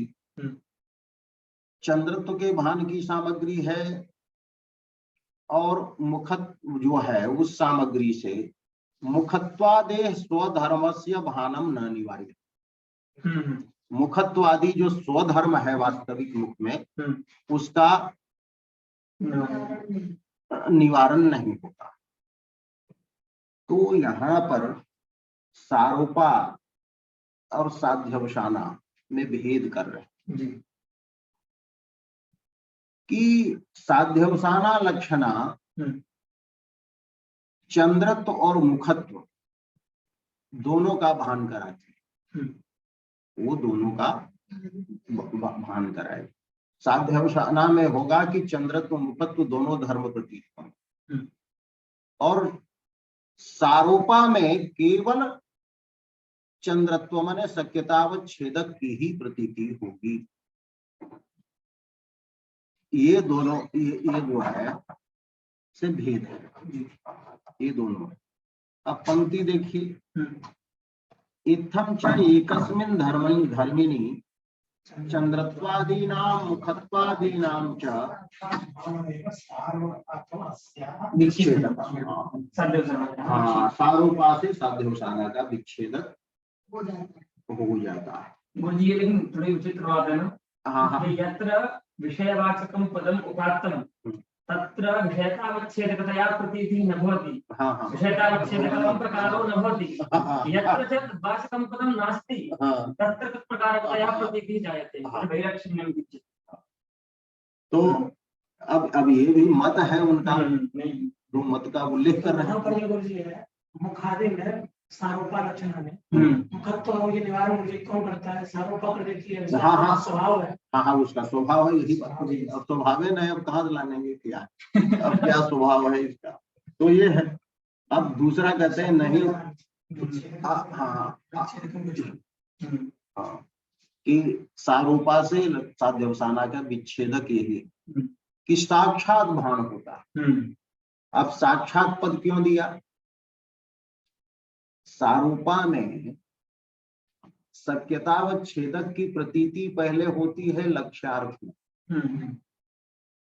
चंद्रत्व के भान की सामग्री है और मुखत्व जो है उस सामग्री से मुखत्वादेह स्वधर्मस्य भानम न अनिवार्य। मुखत्वादि जो स्वधर्म है वास्तविक मुख में उसका निवारण नहीं होता। तो यहाँ पर सारोपा और साध्यवसाना में भेद कर रहे हैं जी कि साध्यवसाना लक्षणा चंद्रत्व और मुखत्व दोनों का भान कराते हैं, वो दोनों का भान कराए। साध्यवसाना में होगा कि चंद्रत्व मुखत्व दोनों धर्म प्रतीक हों, और सारोपा में केवल चंद्रत्व माने शक्यतावत छेदक की ही प्रतीति होगी। ये दोनों ये जो है से भेद है, ये दोनों। अब पंक्ति देखिए, इत्थं च एकस्मिन् धर्मिणी चंद्रत्वादीनां मुखत्वादीनां च विच्छेदक। हाँ, सारोपा से साध्यवसाना का विच्छेदक हो जाता है। गुरु जी ये लेकिन थोड़ी विचित्र बात है ना। हाँ कि यत्र विषयवाचकं पदम उपात्तम तत्र विषयतावच्छेदकतया प्रतीतिः न भवति। हाँ विषयतावच्छेदकं प्रकारो न भवति। यत्र च वाचकं पदं नास्ति तत्र तत्प्रकारकतया प्रतीतिः जायते। वैलक्षण्यं विद्यते। तो अब ये भी मत है उनका, जो मत का उल्लेख कर रहे हैं। मुखादि में सारोपा लक्षण में मुखत्व और ये निवारण मुझे कौन करता है? सारोपा कर देती है। हाँ स्वभाव है। हाँ उसका स्वभाव है, यही बात। अब स्वभाव है नहीं, अब कहाँ से लानेंगे क्या? अब क्या स्वभाव है इसका? तो ये है। अब दूसरा कहते हैं नहीं, हाँ कि सारोपा से साध्यवसाना का विच्छेदक यही कि साक्षात भान होता है। अब साक्षात पद क्यों दिया? सारूपा में शक्यतावत छेदक की प्रतीति पहले होती है लक्ष्यार्थ में,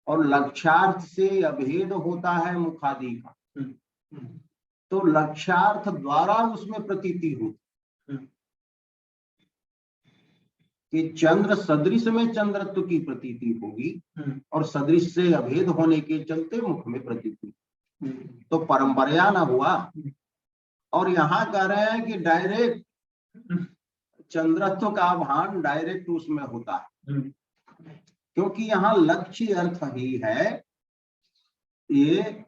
और लक्ष्यार्थ से अभेद होता है मुखादि का। तो लक्ष्यार्थ द्वारा उसमें प्रतीति होती कि चंद्र सदृश में चंद्रत्व की प्रतीति होगी, और सदृश से अभेद होने के चलते मुख में प्रतीति। तो परंपरा ना हुआ। और यहाँ कह रहे हैं कि डायरेक्ट चंद्रत्व का भान डायरेक्ट उसमें होता है, क्योंकि यहाँ लक्ष्य अर्थ ही है ये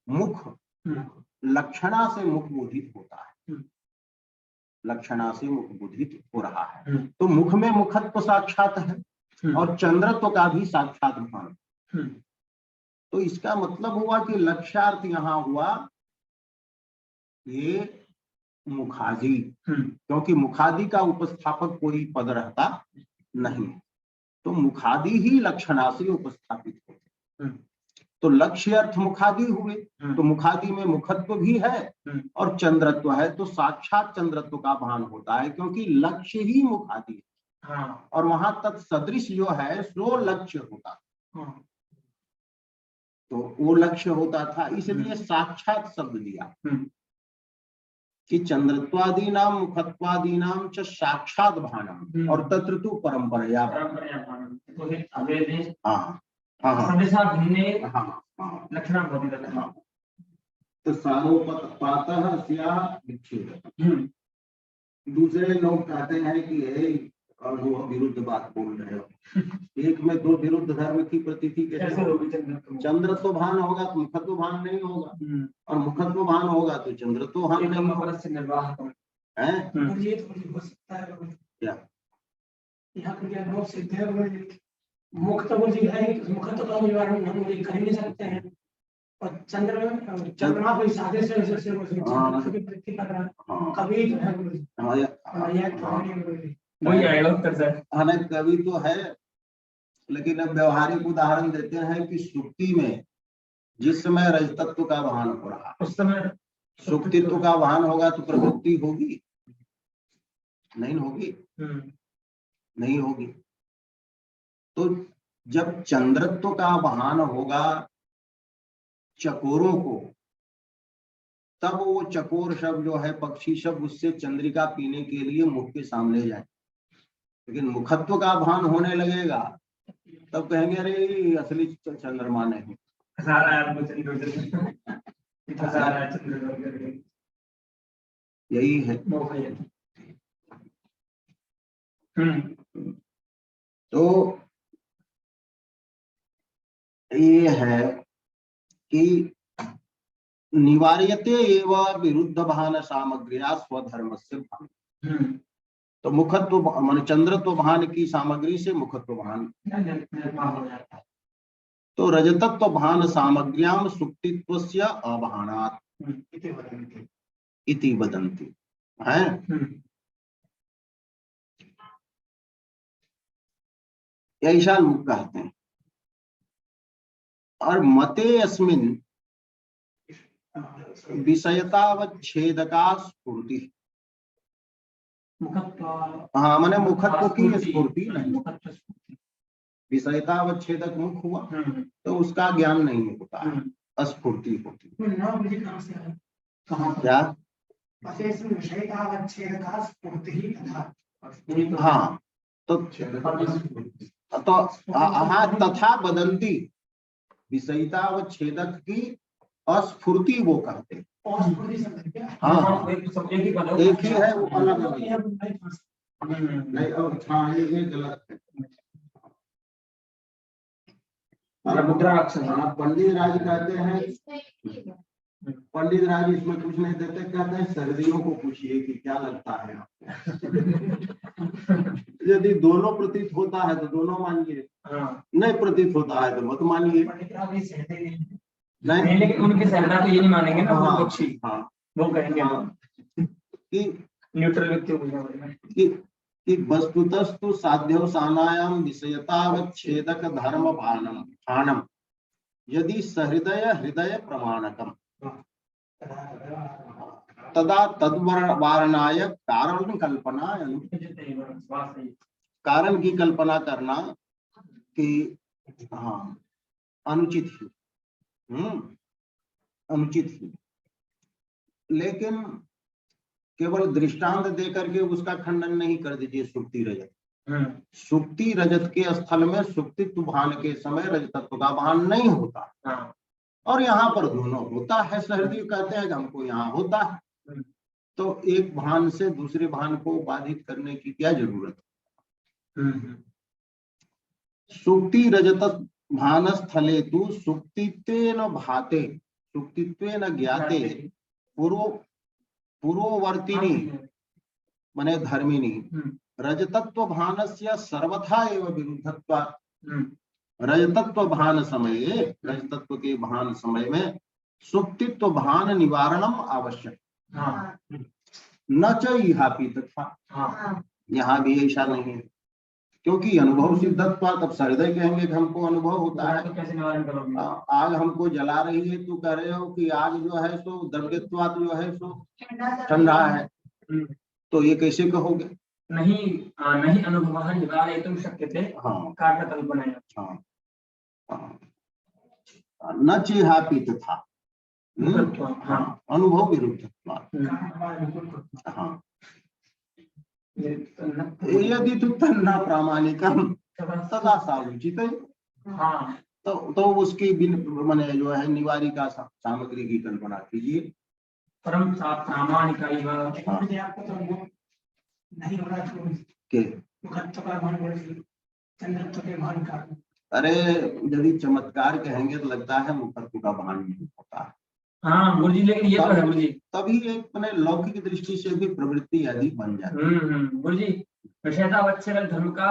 मुख लक्षणा से मुख बोधित होता है, लक्षणा से मुख बोधित हो रहा है। तो मुख में मुखत्व साक्षात है और चंद्रत्व का भी साक्षात भान। तो इसका मतलब हुआ कि लक्ष्यार्थ यहाँ हुआ ये मुखादि, क्योंकि मुखादि का उपस्थापक कोई पद रहता नहीं, तो मुखादि ही लक्षणा से उपस्थापित होते। तो लक्ष्य अर्थ मुखादि हुए, तो मुखादि में मुखत्व भी है और चंद्रत्व है, तो साक्षात चंद्रत्व का भान होता है, क्योंकि लक्ष्य ही मुखादि है। और वहां तत्सदृश जो है सो लक्ष्य होता, तो वो लक्ष्य होता था, इसलिए साक्षात शब्द दिया कि चंद्रत्वादी नाम मुखत्वादी नाम च साक्षात भानम, और तत्र तु परंपरया। तो सारोपातः स्याः विच्छेदः। दूसरे लोग कहते हैं कि और वो विरुद्ध बात बोल रहे हो, एक में दो विरुद्ध धर्म की प्रतीति कैसे होगी? चंद्रत्व भान होगा तो मुखत्व भान नहीं होगा, और मुखत्व भान होगा तो चंद्रत्व भान नहीं होगा। ये तो हो सकता है क्या यहाँ पर क्या बहुत सिद्ध है? मुख तो मुझे है, मुखत्व का निवारण हम मुझे कर नहीं सकते हैं, और चंद्रमा कोई सादे से वृत्ति कर रहा है कभी जो है वही आएगा उत्तर सर। हाँ कवि तो है, लेकिन अब व्यवहारिक उदाहरण देते हैं कि सुक्ति में जिस समय रजतत्व का भान हो रहा उस समय सुक्तित्व का भान होगा तो प्रवृत्ति होगी? नहीं होगी, नहीं होगी। तो जब चंद्रत्व का भान होगा चकोरों को, तब वो चकोर शब्द जो है पक्षी शब्द उससे चंद्रिका पीने के लिए मुख के सामने जाए। लेकिन मुखत्व का भान होने लगेगा तब कहेंगे अरे असली चंद्रमा नहीं, सारा आपको चंद्र सारा चंद्र यही है। तो ये है कि निवार्यते एव विरुद्ध भान सामग्रिया स्वधर्म से भान। तो मुखत्व मान चंद्रत्व भान की सामग्री से मुखत्व भान हो जाता है। तो रजतत्व भान सामग्र्याम सुक्तित्वस्य अभानात् इति वदन्ति है। ऐसा लोग कहते हैं। और मते अस्मिन् विषयतावच्छेदका स्फूर्ति। हाँ मैंने मुखत्व की स्फूर्ति नहीं, विषयतावच्छेदक मुख हुआ तो उसका ज्ञान नहीं होता है, अस्फूर्ति होती है। क्या? हाँ तो हाँ तथा बदंती विषयतावच्छेदक की अस्फूर्ति वो करते। हाँ एक ही है, वो अलग नहीं। हाँ ये गलत है। पंडित राज कहते हैं, पंडित राज इसमें कुछ नहीं देते, कहते हैं सर्दियों को पूछिए कि क्या लगता है आपको। यदि दोनों प्रतीत होता है तो दोनों मानिए, नहीं प्रतीत होता है तो मत मानिए। नहीं लेकिन उनकी सहमता तो ये नहीं मानेंगे ना। हाँ, पक्षी वो कहेंगे कि न्यूट्रल व्यक्ति कि वस्तुतस्तु साध्यवसानायाम विषयतावच्छेदक धर्म भानम यदि सहृदय हृदय प्रमाणकम तदा तद्वारणाय कारण कल्पना, कारण की कल्पना करना कि हाँ अनुचित ही, अनुचित ही। लेकिन केवल दृष्टांत देकर के उसका खंडन नहीं कर दीजिए। सुक्ति रजत, सुक्ति रजत के स्थल में सुक्तित्व भान के समय रजतत्व का भान नहीं होता और यहाँ पर दोनों होता है। सहृदय कहते हैं कि हमको यहाँ होता है, तो एक भान से दूसरे भान को बाधित करने की क्या जरूरत है। सुक्ति रजत भान स्थले तु सुक्तित्वेन भाते सुक्तित्वेन ज्ञाते पूर्ववर्तिनी मने धर्मिणी रजतत्व भानस्य सर्वथा एव विरुद्धत्वात्। रजतत्व भान समये, रजतत्व के भान समय में सुक्तित्व भान निवारणम आवश्यक न च इहापि तथा। यहाँ भी ऐसा नहीं है क्योंकि अनुभव सिद्धत्वा। तब सहृदय कहेंगे कि हमको अनुभव होता है। कैसे निवारण करोगे? आग हमको जला रही है, तू कह रहे हो कि आग जो है सो द्रव्यत्वात् जो है सो ठंडा है, तो ये कैसे कहोगे? नहीं अनुभव निवारयितुं शक्यते। हाँ कारणकल्पनया। हाँ न चेहापि तथा। हाँ अनुभव विरुद्धत्वात्। हाँ यदि तु तन्ना प्रामाणिकम तदा सावचित। हाँ तो उसकी माने जो है निवारिका सामग्री की कल्पना कीजिए। परम प्रामाणिका नहीं हो रहा के का। अरे यदि चमत्कार कहेंगे तो लगता है मुखत्व का भान नहीं होता है। हाँ गुरुजी, लेकिन ये तो है गुरुजी, तभी एक मैंने लौकिक दृष्टि से भी प्रवृत्ति आदि बन जाती है। गुरुजी विषयतावच्छेदक धर्म का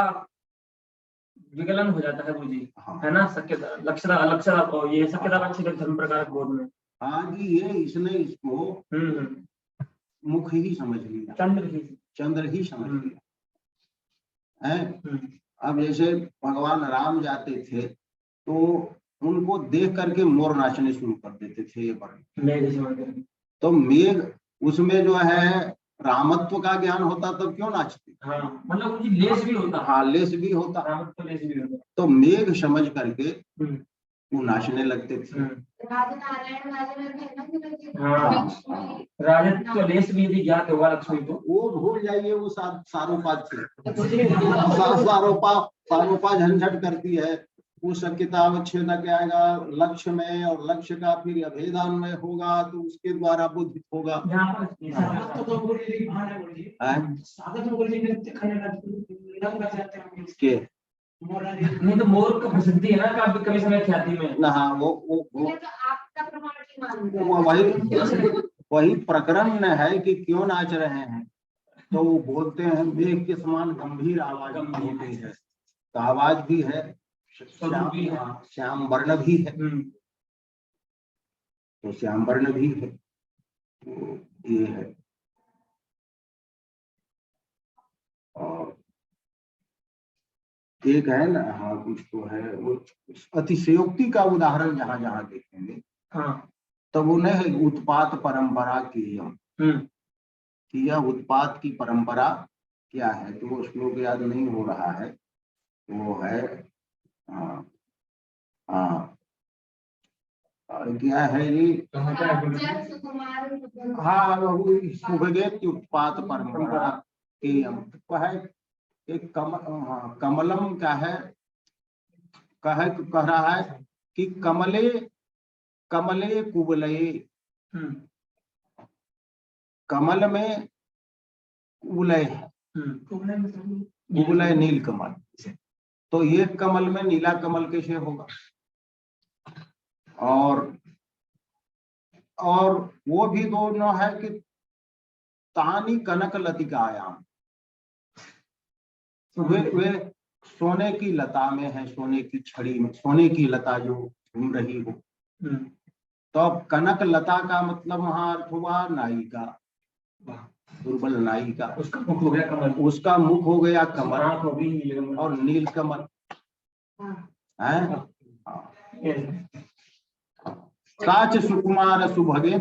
विकलन हो जाता है गुरुजी। हाँ। है ना, सत्यता लक्षणा ये सत्यतावच्छेदक धर्म प्रकार बोध में। हाँ जी, ये इसने इसको मुख ही समझ लिया, चंद्र ही समझ लिया है। अब जैसे भगवान राम जाते थे तो उनको देख करके मोर नाचने शुरू कर देते थे। तो मेघ उसमें जो है रामत्व का ज्ञान होता तब क्यों नाचते? हाँ, मतलब लेस भी होता। हाँ लेस भी होता, रामत्व लेस भी होता। तो मेघ समझ करके वो नाचने लगते थे। राजत्व लेस भी यदि ज्ञात होगा लक्ष्मी को, वो भूल जाइए वो सारोपा से। सारोपा झंझट करती है, उस कितावच्छेदक आएगा लक्ष्य में, और लक्ष्य का फिर अभेदान्वय होगा तो उसके द्वारा बुद्धि होगा। यहाँ पर साधक तो गुरु जी भान है गुरु जी, हैं? साधक गुरु जी नृत्य करने लग जाते हैं के मोरा जी। नहीं तो मोर का प्रसिद्धि है ना कभी कभी समय ख्याति में। ना, हाँ वो तो आपका प्रमाण नहीं मान वही प्रकरण न है कि क्यों नाच रहे हैं। तो वो बोलते हैं मेघ के समान गंभीर आवाज होती है, तो आवाज भी है, श्याम वर्ण भी है, तो श्याम वर्ण भी है, तो ये है। और एक है ना, हाँ कुछ तो है वो अतिशयोक्ति का उदाहरण जहाँ जहाँ देखेंगे हाँ तो वो नहीं है उत्पात परंपरा की कि यह उत्पात की परंपरा क्या है, तो वो श्लोक याद नहीं हो रहा है, वो है क्या है ये, हाँ सुभगेत की उत्पात परंपरा के है एक कमलम क्या है, कह रहा है कि कमले कमले कुबलये, कमल में कुबलय है, कुबलय नील कमल, तो ये कमल में नीला कमल कैसे होगा। और वो भी दोनों है कि तानी कनक लतिकायाम, वे सोने की लता में है, सोने की छड़ी में, सोने की लता जो घूम रही हो। तो अब कनक लता का मतलब वहां अर्थ हुआ नायिका, दुर्बल नायिका, उसका मुख हो गया कमल, उसका मुख हो गया कमल आँख हो गई नीलकमल। और नील कमल है। साच सुकुमार सुभगे,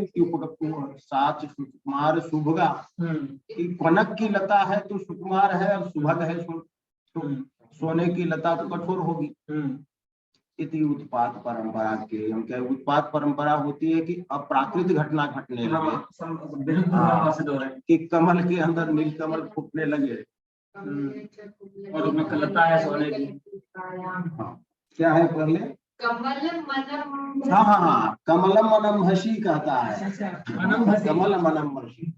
साच सुकुमार सुभगा, कि कनक की लता है तो सुकुमार है, और सुभग है सोने की लता तो कठोर होगी। इति उत्पात परंपरा के हम क्या, उत्पात परंपरा होती है कि अप्राकृत घटना घटने लगे, कि कमल के अंदर नील कमल फूटने लगे, और उसमें लता है सोने की। क्या है पहले, हाँ कमलम मनम हसी कहता है, कमल मनम हसी,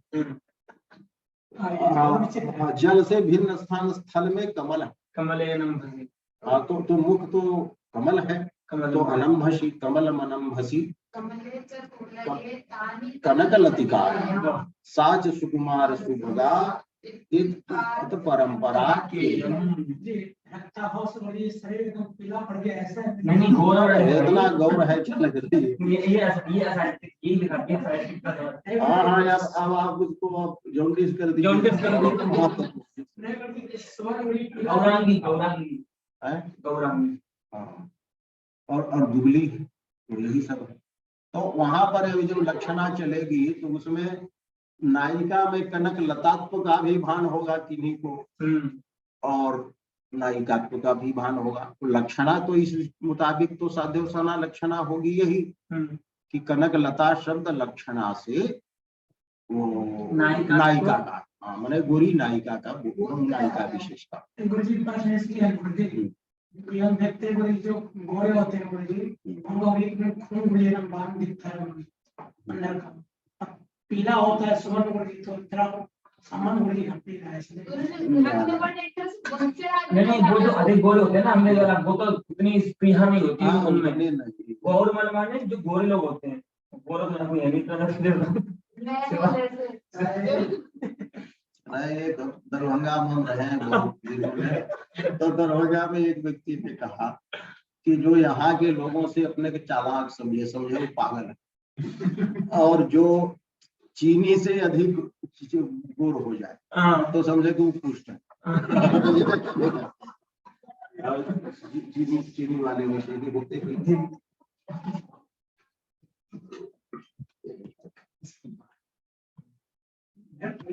जल से भिन्न स्थान स्थल में कमल है, हाँ तो मुख तो कमल है, तो अनम हसी कमल मनम हसी कनक लतिका साच सुकुमार सुभगा परंपरा के। शरीर एकदम पीला पड़ गया ऐसा नहीं गौर है, इतना गौर है क्या लग रही है। ये दिखा दिया। हाँ यार, अब आप उसको आप जॉन्डिस कर दीजिए, जॉन्डिस कर गौरांगी हाँ, और दुबली है, तो यही सब है। तो वहां पर जो लक्षणा चलेगी तो उसमें नायिका में कनक लतात्व का भी भान होगा किन्हीं को, और नायिकात्व का भी भान होगा। तो लक्षणा तो इस मुताबिक तो साध्योसना लक्षणा होगी यही कि कनक लता शब्द लक्षणा से वो नायिका का, हाँ मैंने गोरी नायिका का, नायिका विशेष का। गुरुजी पास किया गुरुजी, हम देखते हैं जो गोरे होते हैं गुरुजी, उनको एक में खून गुलिया बांध दिखता है अंदर का, पीला होता है सुमन गुरुजी, तो तरह सामान गुरुजी का पीला है इसलिए। नहीं वो जो अधिक गोरे होते हैं ना, हमने वो तो इतनी स्पृहा नहीं होती है उनमें, वो और मनमाने जो गोरे लोग होते हैं, गोरा तो कोई है नहीं तरह दरभंगा में रहे बहुत दिनों में, तो दरभंगा में एक व्यक्ति ने कहा कि जो यहाँ के लोगों से अपने के चालाक समझे वो पागल है, और जो चीनी से अधिक गोर हो जाए तो समझे कि वो पुष्ट है। चीनी वाले में होते